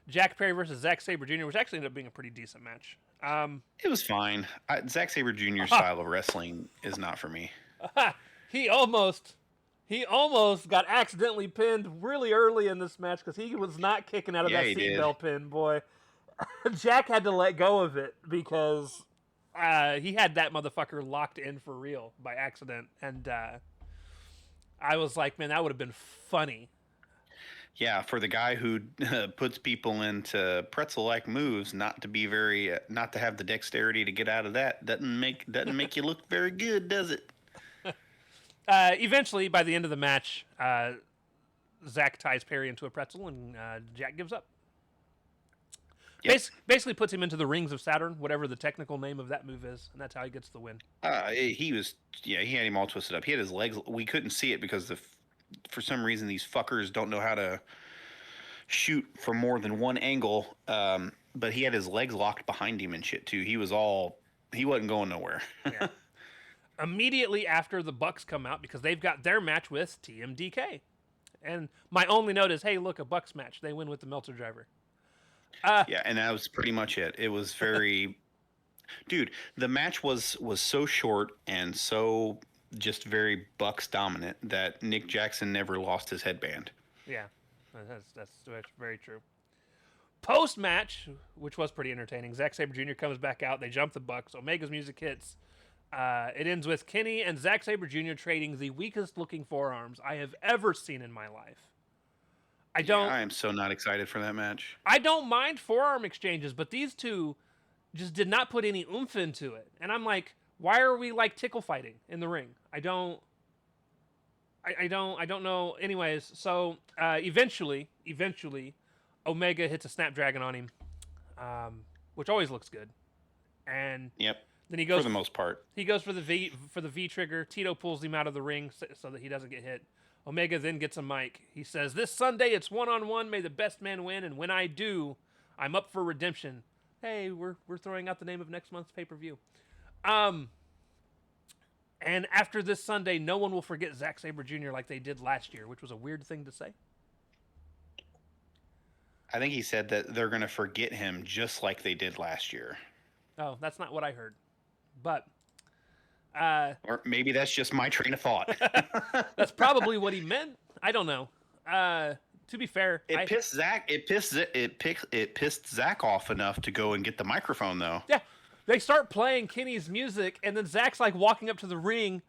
Jack Perry versus Zack Sabre Jr., which actually ended up being a pretty decent match. It was fine. Zack Sabre Jr.'s style of wrestling is not for me. He almost got accidentally pinned really early in this match because he was not kicking out of that seatbelt pin, boy. Jack had to let go of it because he had that motherfucker locked in for real by accident. And I was like, man, that would have been funny. Yeah, for the guy who puts people into pretzel-like moves, not to have the dexterity to get out of that, doesn't make you look very good, does it? Eventually, by the end of the match, Zack ties Perry into a pretzel, and Jack gives up. Yep. Basically, puts him into the Rings of Saturn, whatever the technical name of that move is, and that's how he gets the win. He had him all twisted up. He had his legs. We couldn't see it because for some reason, these fuckers don't know how to shoot from more than one angle. But he had his legs locked behind him and shit too. He wasn't going nowhere. Yeah. Immediately after the Bucks come out, because they've got their match with TMDK. And my only note is, hey, look, a Bucks match. They win with the Meltzer driver. Yeah, and that was pretty much it. It was very... Dude, the match was so short and so... just very Bucks dominant that Nick Jackson never lost his headband. Yeah, that's very true. Post-match, which was pretty entertaining, Zack Sabre Jr. comes back out. They jump the Bucks. Omega's music hits. It ends with Kenny and Zack Sabre Jr. trading the weakest-looking forearms I have ever seen in my life. I am so not excited for that match. I don't mind forearm exchanges, but these two just did not put any oomph into it. And I'm like, why are we like tickle fighting in the ring? I don't know. Anyways, so eventually, Omega hits a Snapdragon on him, which always looks good. And yep. Then he goes for the most part. He goes for the V trigger. Tito pulls him out of the ring so that he doesn't get hit. Omega then gets a mic. He says, "This Sunday it's 1-on-1. May the best man win, and when I do, I'm up for redemption." Hey, we're throwing out the name of next month's pay-per-view. And after this Sunday, no one will forget Zack Sabre Jr. like they did last year, which was a weird thing to say. I think he said that they're going to forget him just like they did last year. Oh, that's not what I heard. But or maybe that's just my train of thought. That's probably what he meant. I don't know. To be fair, it pissed Zach off enough to go and get the microphone, though. Yeah, they start playing Kenny's music, and then Zach's like walking up to the ring,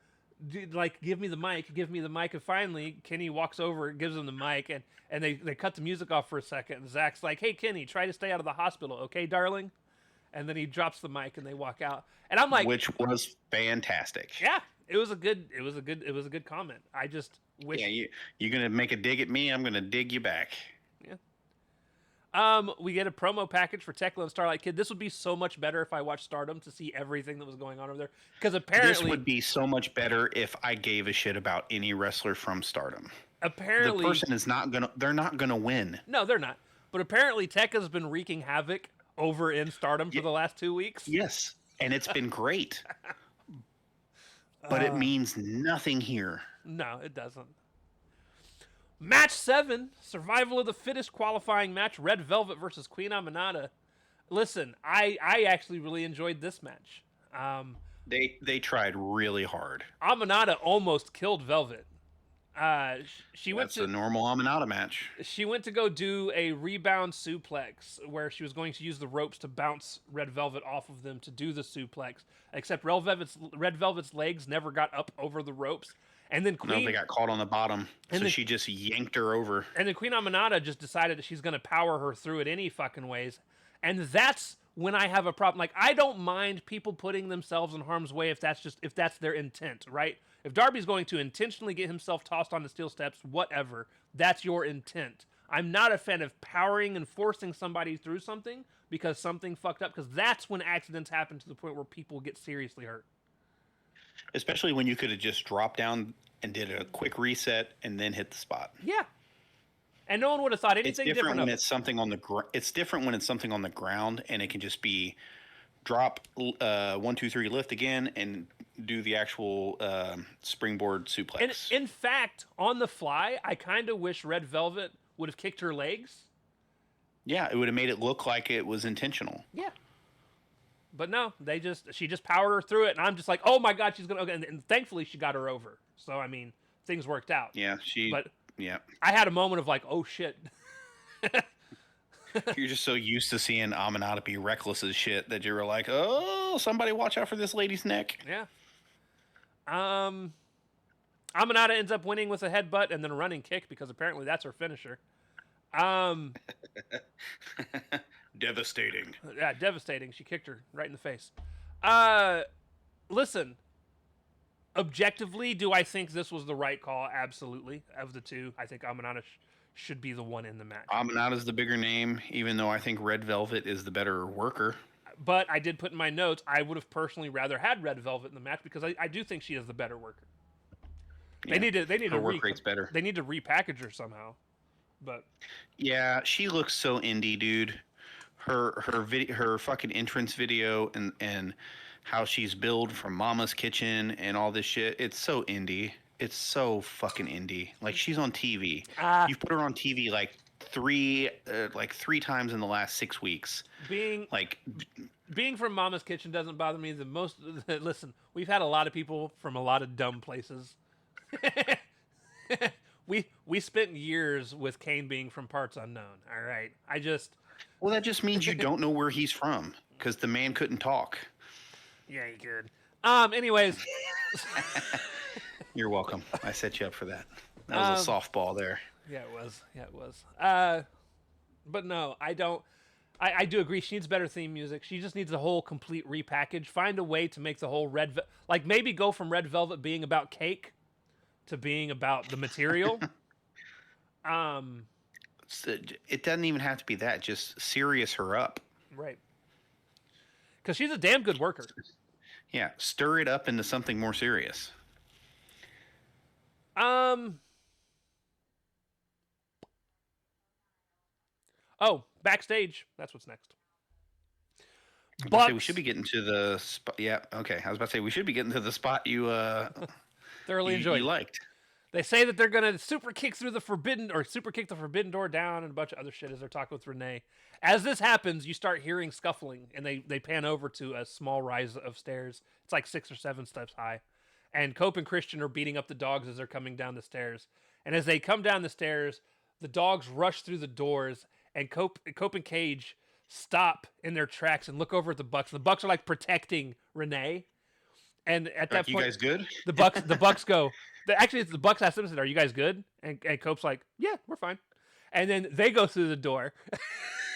like, give me the mic, and finally Kenny walks over and gives him the mic, and they cut the music off for a second, and Zach's like, "Hey Kenny, try to stay out of the hospital, okay, darling?" And then he drops the mic and they walk out. And I'm like, which was fantastic. Yeah, it was a good comment. I just wish. Yeah, you're gonna make a dig at me, I'm gonna dig you back. Yeah. We get a promo package for Tekla and Starlight Kid. This would be so much better if I watched Stardom to see everything that was going on over there. Because apparently this would be so much better if I gave a shit about any wrestler from Stardom. Apparently the person is not gonna. They're not gonna win. No, they're not. But apparently Tekka's been wreaking havoc over in Stardom for the last 2 weeks. Yes, and it's been great. But it means nothing here. No, it doesn't. Match 7, Survival of the Fittest qualifying match, Red Velvet versus Queen Aminata. Listen, I actually really enjoyed this match. They tried really hard. Aminata almost killed Velvet. That's a normal Aminata match. She went to go do a rebound suplex where she was going to use the ropes to bounce Red Velvet off of them to do the suplex. Except Red Velvet's legs never got up over the ropes. And then No, they got caught on the bottom, so she just yanked her over. And then Queen Aminata just decided that she's going to power her through it any fucking ways. And that's when I have a problem. Like, I don't mind people putting themselves in harm's way if that's their intent, right? If Darby's going to intentionally get himself tossed on the steel steps, whatever, that's your intent. I'm not a fan of powering and forcing somebody through something because something fucked up, because that's when accidents happen to the point where people get seriously hurt. Especially when you could have just dropped down and did a quick reset and then hit the spot. Yeah. And no one would have thought anything different. It's different when it's something on the It's different when it's something on the ground and it can just be drop 1, 2, 3, lift again and do the actual springboard suplex. And in fact, on the fly, I kind of wish Red Velvet would have kicked her legs. Yeah, it would have made it look like it was intentional. Yeah. But no, she just powered her through it, and I'm just like, oh my god, she's gonna. And thankfully, she got her over. So I mean, things worked out. Yeah, yeah. I had a moment of like, oh shit. You're just so used to seeing Aminata be reckless as shit that you were like, oh, somebody watch out for this lady's neck. Yeah. Aminata ends up winning with a headbutt and then a running kick because apparently that's her finisher. Devastating. Yeah, devastating. She kicked her right in the face. Listen, objectively, do I think this was the right call? Absolutely. Of the two, I think Aminata should be the one in the match. Aminata's the bigger name, even though I think Red Velvet is the better worker. But I did put in my notes, I would have personally rather had Red Velvet in the match because I do think she is the better worker. Yeah, they need her work rate's better. They need to repackage her somehow. But yeah, she looks so indie, dude. Her fucking entrance video and how she's billed from Mama's Kitchen and all this shit. It's so indie. It's so fucking indie. Like, she's on TV. You've put her on TV like three times in the last 6 weeks. Being from Mama's Kitchen doesn't bother me the most. Listen, we've had a lot of people from a lot of dumb places. we spent years with Kane being from parts unknown. All right, well, that just means you don't know where he's from because the man couldn't talk. Yeah, he could. Anyways. You're welcome. I set you up for that. That was a softball there. Yeah, it was. But no, I don't. I do agree. She needs better theme music. She just needs a whole complete repackage. Find a way to make the whole maybe go from Red Velvet being about cake to being about the material. It doesn't even have to be that. Just serious her up. Right. Because she's a damn good worker. Yeah, stir it up into something more serious. Oh, backstage. That's what's next. I was about to say, we should be getting to the spot. Yeah, okay. I was about to say we should be getting to the spot you thoroughly enjoyed. You liked. They say that they're gonna super kick the forbidden door down and a bunch of other shit as they're talking with Renee. As this happens, you start hearing scuffling, and they pan over to a small rise of stairs. It's like 6 or 7 steps high, and Cope and Christian are beating up the dogs as they're coming down the stairs. And as they come down the stairs, the dogs rush through the doors, and Cope and Cage stop in their tracks and look over at the Bucks. The Bucks are like protecting Renee. And at that point, you guys good? The Bucks go. Actually, it's the Bucks ask them, "Are you guys good?" And Cope's like, "Yeah, we're fine." And then they go through the door,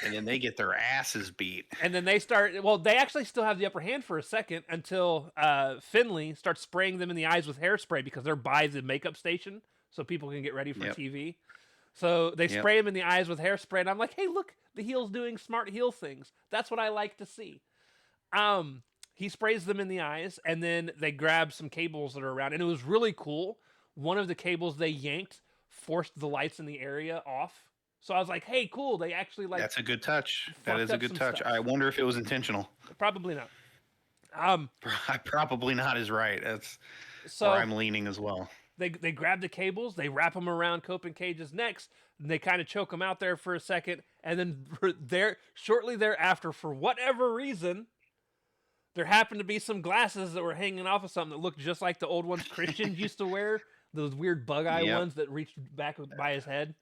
and then they get their asses beat. And then they start. Well, they actually still have the upper hand for a second until Finley starts spraying them in the eyes with hairspray because they're by the makeup station, so people can get ready for TV. So they spray him in the eyes with hairspray, and I'm like, "Hey, look, the heel's doing smart heel things. That's what I like to see." He sprays them in the eyes, and then they grab some cables that are around. And it was really cool. One of the cables they yanked forced the lights in the area off. So I was like, hey, cool. They actually like... That's a good touch. That is a good touch. Stuff. I wonder if it was intentional. Probably not. Probably not is right. That's where I'm leaning as well. They grab the cables. They wrap them around Cope and Cage's necks. And they kind of choke them out there for a second. And then shortly thereafter, for whatever reason... There happened to be some glasses that were hanging off of something that looked just like the old ones Christian used to wear. Those weird bug eye ones that reached back by his head.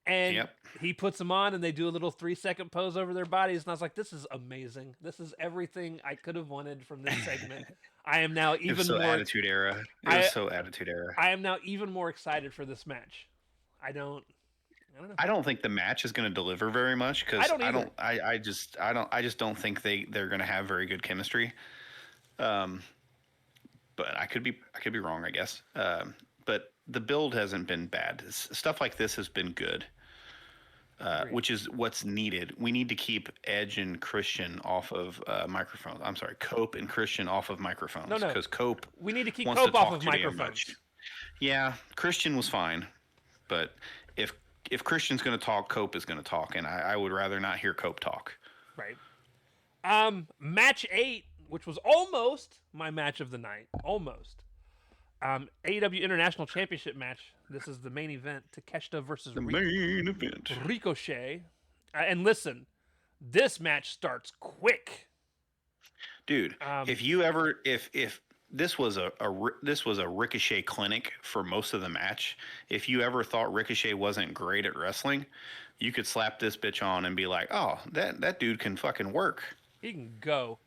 And he puts them on and they do a little 3-second pose over their bodies. And I was like, this is amazing. This is everything I could have wanted from this segment. I am now even more... Attitude Era. It was so Attitude Era. I am now even more excited for this match. I don't know. I don't think the match is going to deliver very much because I just don't think they're going to have very good chemistry. But I could be wrong, I guess. But the build hasn't been bad. Stuff like this has been good, which is what's needed. We need to keep Edge and Christian off of microphones. I'm sorry, Cope and Christian off of microphones. No, because Cope. We need to keep Cope off of microphones. Yeah, Christian was fine, but if Christian's going to talk, Cope is going to talk, and I would rather not hear Cope talk. Right. Match 8, which was almost my match of the night. Almost. AEW International Championship match. This is the main event. Takeshita versus main event. Ricochet. And listen, this match starts quick. Dude, if this was a Ricochet clinic for most of the match. If you ever thought Ricochet wasn't great at wrestling, you could slap this bitch on and be like, "Oh, that dude can fucking work. He can go."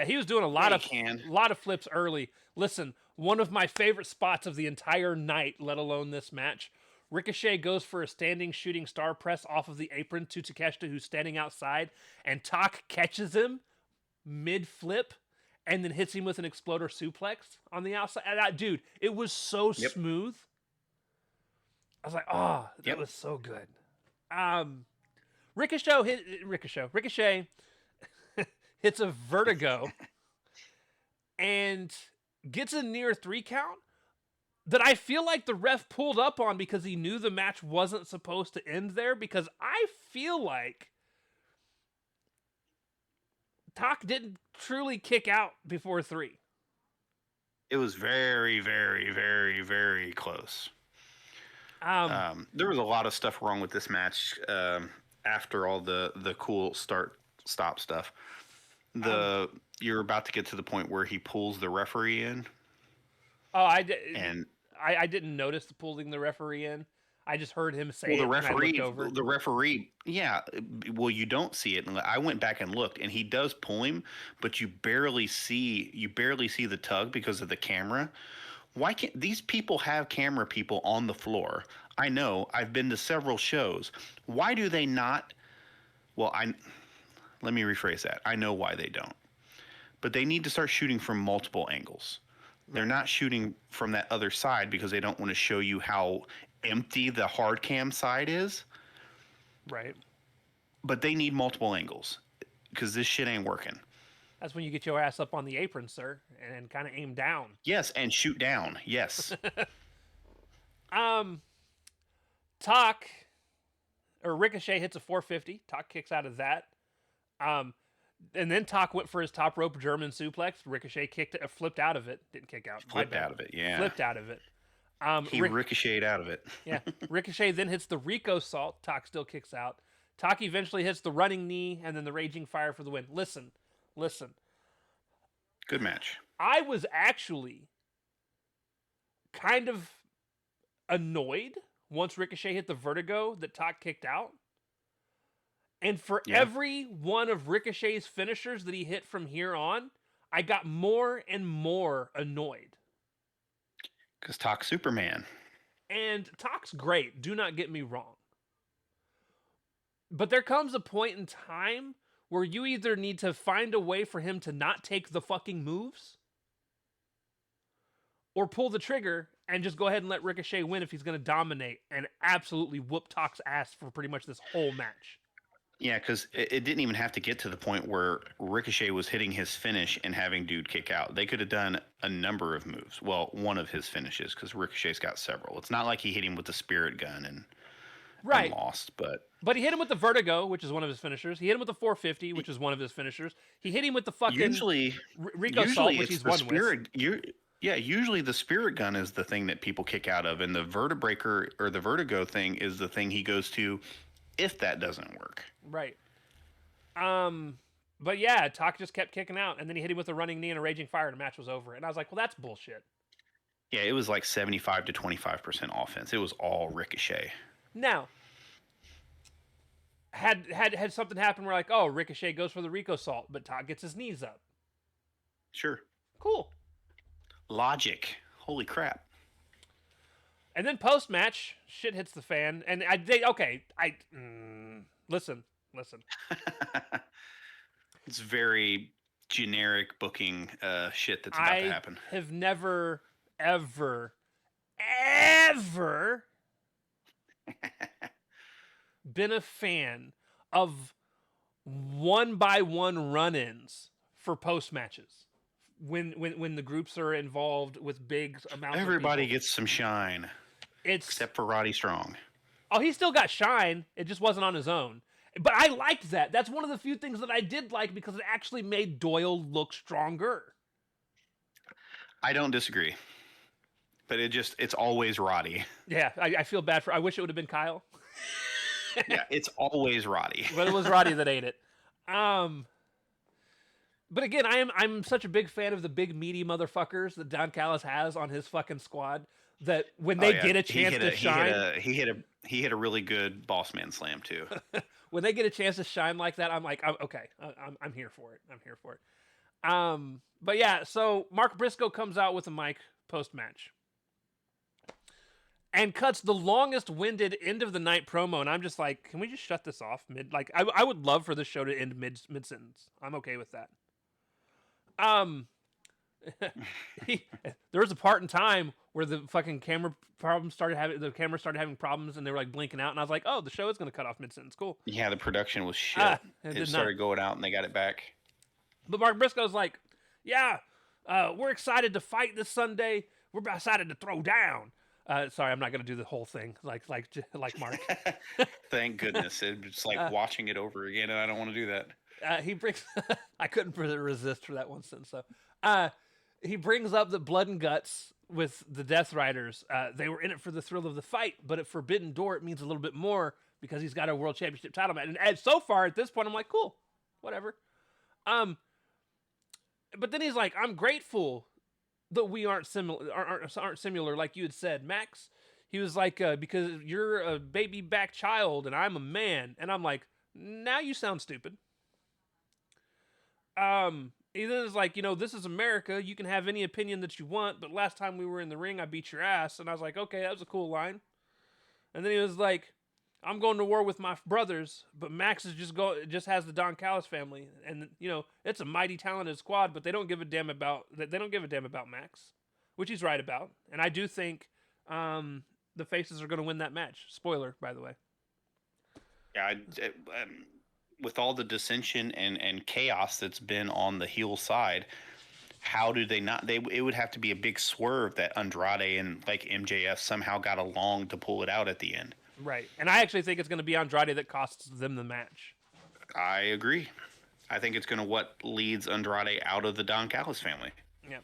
He was doing a lot of flips early. Listen, one of my favorite spots of the entire night, let alone this match. Ricochet goes for a standing shooting star press off of the apron to Takeshita, who's standing outside, and Tak catches him mid flip. And then hits him with an exploder suplex on the outside. And dude, it was so smooth. I was like, oh, that was so good. Ricochet hits a vertigo and gets a near 3 count that I feel like the ref pulled up on because he knew the match wasn't supposed to end there, because I feel like Tak didn't truly kick out before 3. It was very, very, very, very close. There was a lot of stuff wrong with this match after all the cool stop stuff. You're about to get to the point where he pulls the referee in. Oh, I didn't notice pulling the referee in. I just heard him say the referee, yeah. Well, you don't see it. I went back and looked, and he does pull him, but you barely see the tug because of the camera. Why can't these people have camera people on the floor? I know. I've been to several shows. Why do they not? Well, let me rephrase that. I know why they don't, but they need to start shooting from multiple angles. They're not shooting from that other side because they don't want to show you how empty the hard cam side is. Right. But they need multiple angles because this shit ain't working. That's when you get your ass up on the apron, sir, and kind of aim down. Yes, and shoot down. Yes. Tak or Ricochet hits a 450. Tak kicks out of that. And then Tak went for his top rope German suplex. Ricochet flipped out of it. Didn't kick out. Flipped out of it, yeah. Flipped out of it. He ricocheted out of it. Yeah. Ricochet then hits the Rico Salt. Tak still kicks out. Tak eventually hits the running knee and then the Raging Fire for the win. Listen. Good match. I was actually kind of annoyed once Ricochet hit the Vertigo that Tak kicked out. And for every one of Ricochet's finishers that he hit from here on, I got more and more annoyed. Because Tak's Superman. And Tak's great, do not get me wrong. But there comes a point in time where you either need to find a way for him to not take the fucking moves, or pull the trigger and just go ahead and let Ricochet win if he's going to dominate and absolutely whoop Tak's ass for pretty much this whole match. Yeah, because it didn't even have to get to the point where Ricochet was hitting his finish and having dude kick out. They could have done a number of moves. Well, one of his finishes, because Ricochet's got several. It's not like he hit him with the Spirit Gun and lost, But he hit him with the Vertigo, which is one of his finishers. He hit him with the 450, which is one of his finishers. He hit him with the fucking Rico Salt, which he's won with. Usually the Spirit Gun is the thing that people kick out of, and the Vertibreaker or the Vertigo thing is the thing he goes to if that doesn't work. Right. But yeah, Tak just kept kicking out, and then he hit him with a running knee and a Raging Fire, and the match was over. And I was like, well, that's bullshit. Yeah, it was like 75 to 25% offense. It was all Ricochet. Now, had something happened where like, oh, Ricochet goes for the Rico Salt, but Tak gets his knees up. Sure. Cool. Logic. Holy crap. And then post-match, shit hits the fan, and listen. It's very generic booking shit that's about to happen. I have never, ever been a fan of one-by-one run-ins for post-matches. When the groups are involved with big amounts Everybody of people. gets some shine. Except for Roddy Strong. Oh, he still got shine. It just wasn't on his own. But I liked that. That's one of the few things that I did like because it actually made Doyle look stronger. I don't disagree. But it's always Roddy. Yeah, I feel bad I wish it would have been Kyle. Yeah, it's always Roddy. But it was Roddy that ate it. But again, I'm such a big fan of the big meaty motherfuckers that Don Callis has on his fucking squad that when they get a chance to shine, he hit a really good boss man slam too. When they get a chance to shine like that, I'm like, okay, I'm here for it. I'm here for it. But yeah, so Mark Briscoe comes out with a mic post match and cuts the longest winded end of the night promo, and I'm just like, can we just shut this off mid? Like, I would love for this show to end mid sentence. I'm okay with that. There was a part in time where the fucking camera started having problems, and they were like blinking out, and I was like, oh, the show is going to cut off mid sentence. Cool. Yeah, the production was shit. It started going out, and they got it back. But Mark Briscoe's like, yeah, we're excited to fight this Sunday. We're excited to throw down. Sorry, I'm not going to do the whole thing like Mark. Thank goodness. It's like watching it over again, and I don't want to do that. He brings. I couldn't resist for that one sentence. So, he brings up the blood and guts with the Death Riders. They were in it for the thrill of the fight, but at Forbidden Door, it means a little bit more because he's got a World Championship title match. And so far at this point, I'm like, cool, whatever. But then he's like, I'm grateful that we aren't similar, like you had said, Max. He was like, because you're a baby back child and I'm a man, and I'm like, now you sound stupid. He then is like, this is America. You can have any opinion that you want, but last time we were in the ring, I beat your ass. And I was like, okay, that was a cool line. And then he was like, I'm going to war with my brothers, but Max is just has the Don Callis family, and it's a mighty talented squad, but they don't give a damn about Max, which he's right about. And I do think the faces are going to win that match. Spoiler, by the way. Yeah, with all the dissension and chaos that's been on the heel side, how do they not? It would have to be a big swerve that Andrade and like MJF somehow got along to pull it out at the end. Right. And I actually think it's going to be Andrade that costs them the match. I agree. I think it's going to what leads Andrade out of the Don Callis family. Yeah.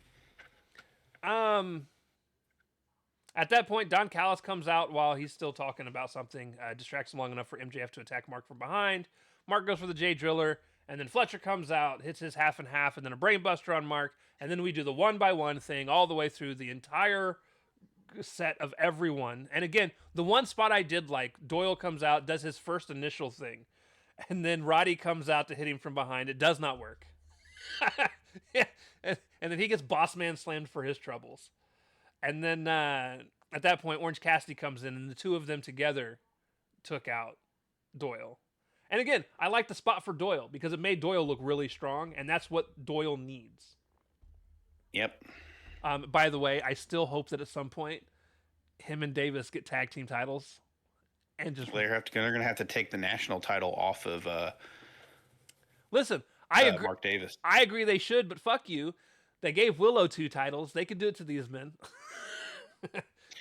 At that point, Don Callis comes out while he's still talking about something, distracts him long enough for MJF to attack Mark from behind. Mark goes for the J Driller, and then Fletcher comes out, hits his half and half, and then a brainbuster on Mark, and then we do the 1-by-1 thing all the way through the entire set of everyone. And again, the one spot I did like, Doyle comes out, does his first initial thing, and then Roddy comes out to hit him from behind. It does not work. Yeah. And then he gets boss man slammed for his troubles. And then at that point, Orange Cassidy comes in, and the two of them together took out Doyle. And again, I like the spot for Doyle because it made Doyle look really strong, and that's what Doyle needs. Yep. By the way, I still hope that at some point, him and Davis get tag team titles, and just they're going to have to take the national title off of. Listen, I agree. Mark Davis. I agree they should, but fuck you. They gave Willow 2 titles. They could do it to these men.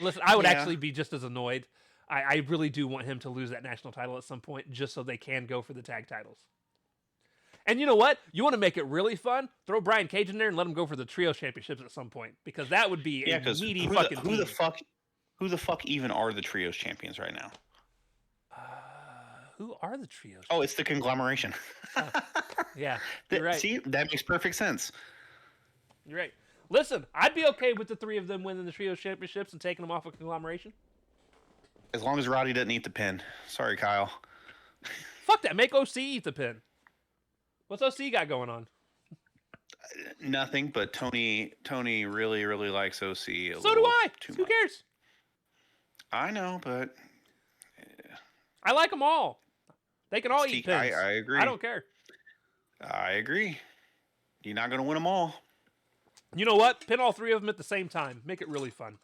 Listen, I would actually be just as annoyed. I really do want him to lose that national title at some point just so they can go for the tag titles. And you know what? You want to make it really fun? Throw Brian Cage in there and let him go for the trio championships at some point because that would be a meaty fucking team. Who the fuck even are the trios champions right now? Who are the trios? Oh, it's the conglomeration. Yeah, you're right. See, that makes perfect sense. You're right. Listen, I'd be okay with the 3 of them winning the trios championships and taking them off of conglomeration. As long as Roddy doesn't eat the pin. Sorry, Kyle. Fuck that. Make OC eat the pin. What's OC got going on? Nothing, but Tony really, really likes OC. So do I. Who cares? I know, but I like them all. They can all eat pins. I agree. I don't care. I agree. You're not going to win them all. You know what? Pin all 3 of them at the same time. Make it really fun.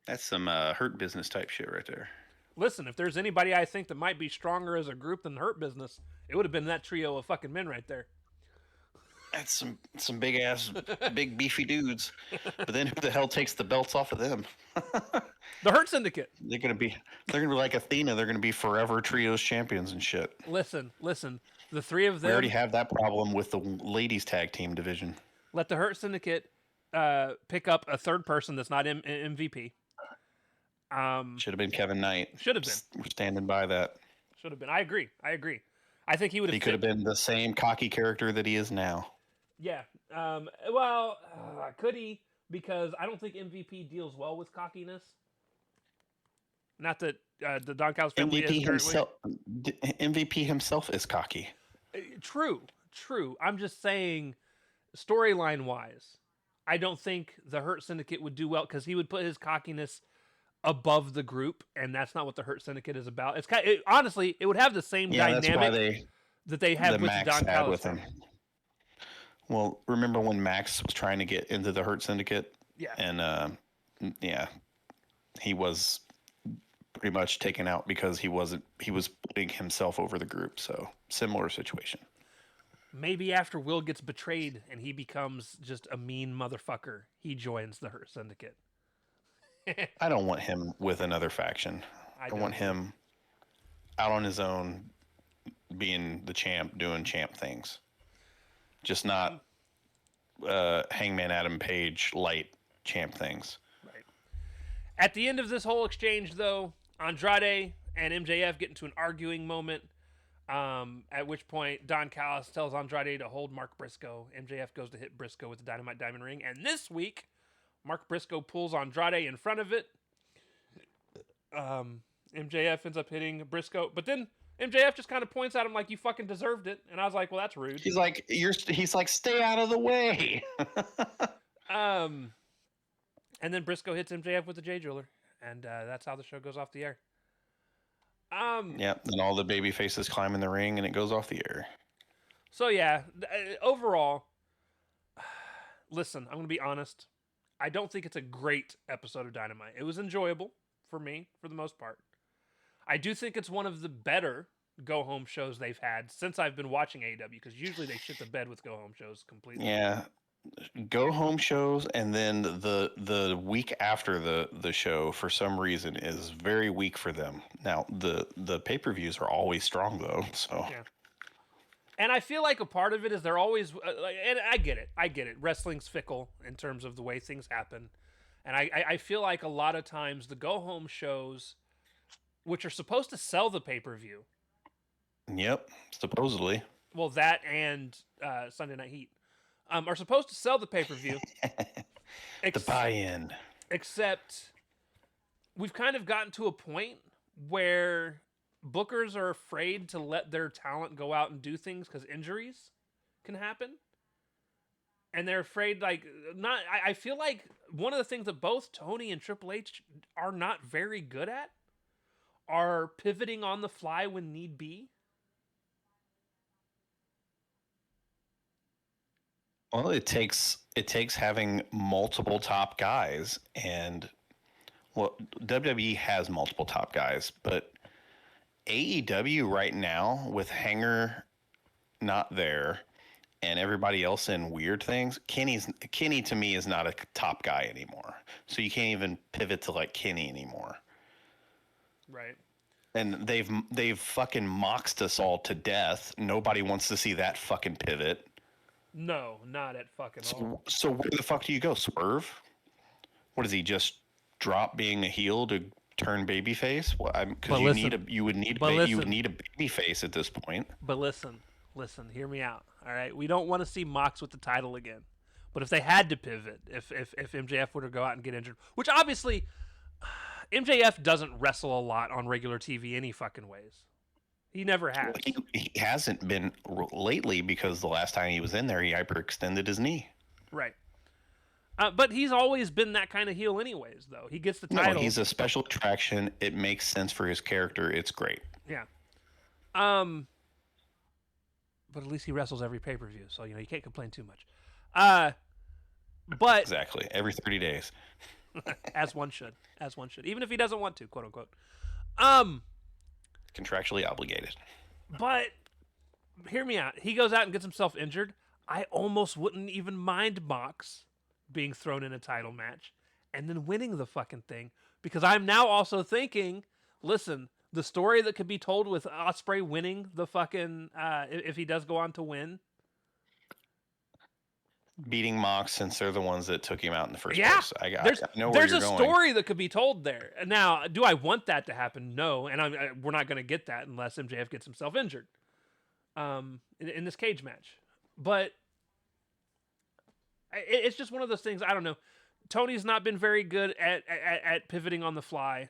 That's some Hurt Business type shit right there. Listen, if there's anybody I think that might be stronger as a group than Hurt Business, it would have been that trio of fucking men right there. That's some big ass, big beefy dudes. But then who the hell takes the belts off of them? The Hurt Syndicate. They're gonna be like Athena. They're gonna be forever trios champions and shit. Listen. The 3 of them. We already have that problem with the ladies tag team division. Let the Hurt Syndicate pick up a third person that's not MVP. Should have been Kevin Knight. Should have been. We're standing by that. Should have been. I agree. I think he would have. He could have been the same cocky character that he is now. Yeah. Could he? Because I don't think MVP deals well with cockiness. Not that the Don Callis family MVP himself is cocky. True. I'm just saying, storyline wise, I don't think the Hurt Syndicate would do well because he would put his cockiness above the group, and that's not what the Hurt Syndicate is about. It's honestly, it would have the same dynamic that they have with Max Don Callis. With him. Well, remember when Max was trying to get into the Hurt Syndicate? Yeah. And he was pretty much taken out because he was putting himself over the group. So similar situation. Maybe after Will gets betrayed and he becomes just a mean motherfucker, he joins the Hurt Syndicate. I don't want him with another faction. I want him out on his own, being the champ, doing champ things. Just not Hangman Adam Page light champ things. Right. At the end of this whole exchange, though, Andrade and MJF get into an arguing moment. At which point Don Callis tells Andrade to hold Mark Briscoe. MJF goes to hit Briscoe with the Dynamite Diamond Ring. And this week, Mark Briscoe pulls Andrade in front of it. MJF ends up hitting Briscoe. But then MJF just kind of points at him like, you fucking deserved it. And I was like, well, that's rude. He's like, stay out of the way. And then Briscoe hits MJF with the J Driller. And that's how the show goes off the air. Yeah, and all the baby faces climb in the ring and it goes off the air. So yeah, overall, listen, I'm going to be honest. I don't think it's a great episode of Dynamite. It was enjoyable for me, for the most part. I do think it's one of the better go-home shows they've had since I've been watching AEW, because usually they shit the bed with go-home shows completely. Yeah, go home shows, and then the week after the show for some reason is very weak for them. Now the pay-per-views are always strong though, so Yeah. And I feel like a part of it is they're always and I get it. Wrestling's fickle in terms of the way things happen. And I feel like a lot of times the go home shows, which are supposed to sell the pay-per-view. Yep, supposedly. Well, that and Sunday Night Heat are supposed to sell the pay-per-view. The buy-in. Except we've kind of gotten to a point where bookers are afraid to let their talent go out and do things because injuries can happen. And they're afraid, I feel like one of the things that both Tony and Triple H are not very good at are pivoting on the fly when need be. Well, it takes having multiple top guys, and well, WWE has multiple top guys, but AEW right now with Hanger not there and everybody else in weird things, Kenny to me is not a top guy anymore. So you can't even pivot to like Kenny anymore. Right. And they've fucking moxed us all to death. Nobody wants to see that fucking pivot. No, not at fucking all. So where the fuck do you go? Swerve? What does he just drop being a heel to turn babyface? Well, because you would need a babyface at this point. But listen, hear me out. All right, we don't want to see Mox with the title again. But if they had to pivot, if MJF were to go out and get injured, which obviously MJF doesn't wrestle a lot on regular TV any fucking ways. He never has. He hasn't been lately because the last time he was in there, he hyperextended his knee. Right. But he's always been that kind of heel anyways, though. He gets the title. No, he's a special attraction. It makes sense for his character. It's great. Yeah. But at least he wrestles every pay-per-view, so, you can't complain too much. But exactly. Every 30 days. As one should. Even if he doesn't want to, quote unquote. Contractually obligated. But hear me out. He goes out and gets himself injured. I almost wouldn't even mind Mox being thrown in a title match and then winning the fucking thing, because I'm now also thinking, listen, the story that could be told with Ospreay winning the fucking if he does go on to win, beating Mox, since they're the ones that took him out in the first place. I know where there's you're a going. story that could be told there. Now, do I want that to happen? No, and we're not going to get that unless MJF gets himself injured in this cage match. But it's just one of those things. I don't know. Tony's not been very good at pivoting on the fly.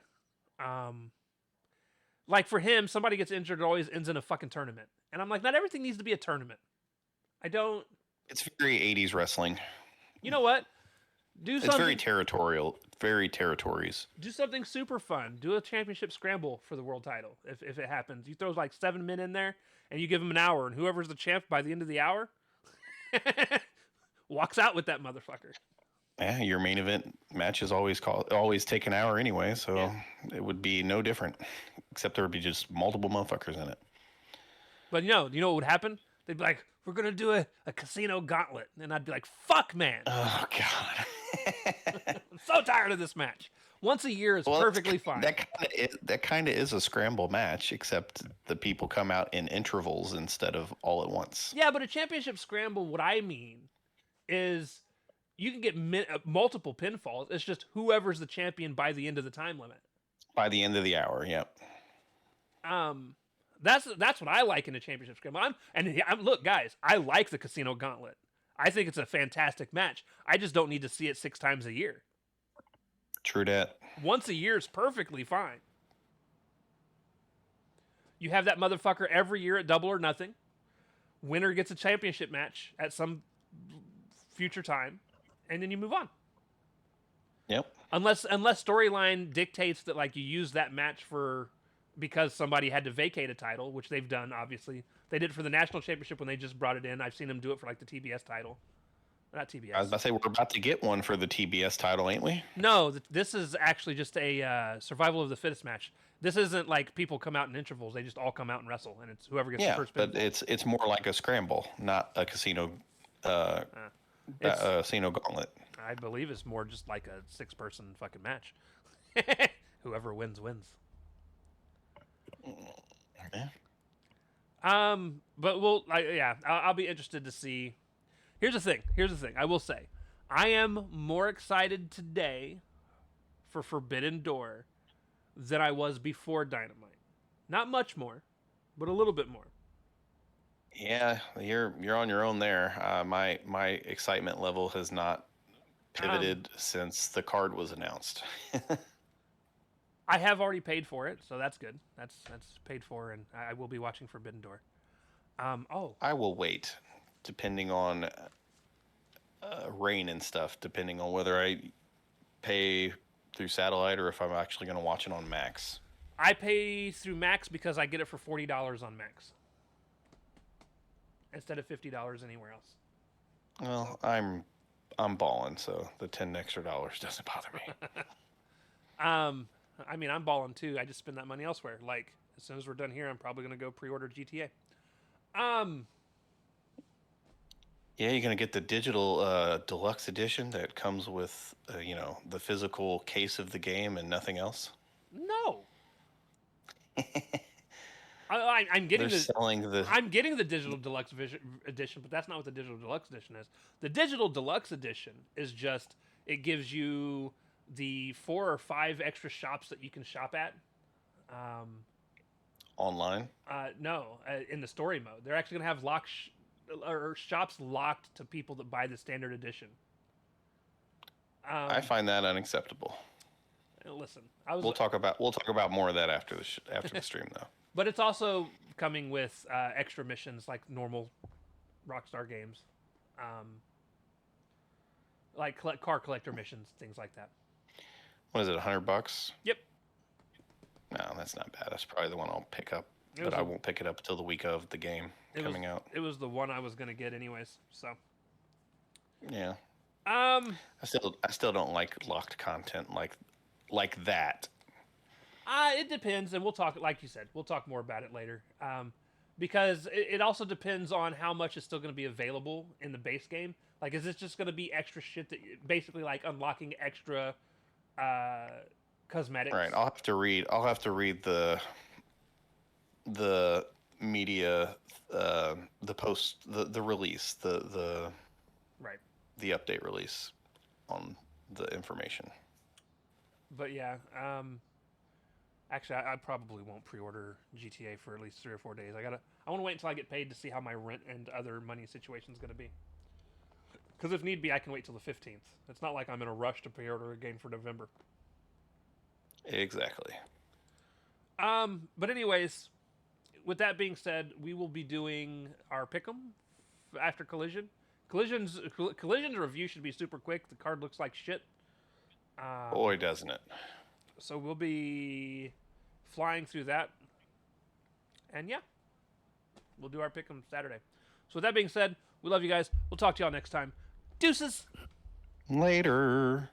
Like for him, somebody gets injured, it always ends in a fucking tournament. And I'm like, not everything needs to be a tournament. It's very 80s wrestling. You know what? It's very territorial. Very territories. Do something super fun. Do a championship scramble for the world title. If it happens, you throw like 7 men in there, and you give them an hour, and whoever's the champ by the end of the hour walks out with that motherfucker. Yeah, your main event match is always take an hour anyway, so It would be no different, except there would be just multiple motherfuckers in it. But you know what would happen? They'd be like, we're going to do a casino gauntlet. And I'd be like, fuck, man. Oh, God. I'm so tired of this match. Once a year is perfectly fine. That kind of is a scramble match, except the people come out in intervals instead of all at once. Yeah, but a championship scramble, what I mean is you can get multiple pinfalls. It's just whoever's the champion by the end of the time limit. By the end of the hour, yep. That's what I like in a championship scramble. Look, guys, I like the casino gauntlet. I think it's a fantastic match. I just don't need to see it 6 times a year. True that. Once a year is perfectly fine. You have that motherfucker every year at Double or Nothing. Winner gets a championship match at some future time, and then you move on. Yep. Unless storyline dictates that like you use that match because somebody had to vacate a title, which they've done, obviously. They did it for the national championship when they just brought it in. I've seen them do it for like the TBS title. Not TBS. I was about to say, we're about to get one for the TBS title, ain't we? No, this is actually just a survival of the fittest match. This isn't like people come out in intervals. They just all come out and wrestle, and it's whoever gets the first pinfall. But it's more like a scramble, not a casino It's Xeno Gauntlet. I believe it's more just like a 6-person fucking match. Whoever wins wins. Yeah. But I'll be interested to see. Here's the thing. I will say, I am more excited today for Forbidden Door than I was before Dynamite. Not much more, but a little bit more. Yeah, you're on your own there. My excitement level has not pivoted since the card was announced. I have already paid for it, so that's good. That's paid for, and I will be watching Forbidden Door. I will wait, depending on rain and stuff, depending on whether I pay through satellite or if I'm actually going to watch it on Max. I pay through Max because I get it for $40 on Max instead of $50 anywhere else. Well, so. I'm balling, so the $10 extra doesn't bother me. I mean, I'm balling too. I just spend that money elsewhere. Like, as soon as we're done here, I'm probably going to go pre-order GTA. Yeah, you're going to get the digital deluxe edition that comes with, the physical case of the game and nothing else? No. I'm getting I'm getting the digital deluxe edition, but that's not what the digital deluxe edition is. The digital deluxe edition is just, it gives you the 4 or 5 extra shops that you can shop at. Online? No, in the story mode. They're actually going to have shops locked to people that buy the standard edition. I find that unacceptable. Listen, we'll talk about more of that after the stream, though. But it's also coming with extra missions like normal Rockstar games, like car collector missions, things like that. What is it, $100? Yep. No, that's not bad. That's probably the one I'll pick up, but I won't pick it up until the week of the game coming out. It was the one I was going to get anyways, so. Yeah. I still don't like locked content like that. It depends, and we'll talk, like you said, we'll talk more about it later. Because it also depends on how much is still going to be available in the base game. Like, is this just going to be extra shit that basically like unlocking extra cosmetics? Right. I'll have to read the media, the post, the release, the right, the update release on the information. But yeah, actually, I probably won't pre-order GTA for at least 3 or 4 days. I want to wait until I get paid to see how my rent and other money situation is going to be. Because if need be, I can wait till the 15th. It's not like I'm in a rush to pre-order a game for November. Exactly. But anyways, with that being said, we will be doing our pick'em after Collision. Collision's review should be super quick. The card looks like shit. Boy, doesn't it. So we'll be flying through that. And yeah, we'll do our pick'em Saturday. So with that being said, we love you guys. We'll talk to y'all next time. Deuces. Later.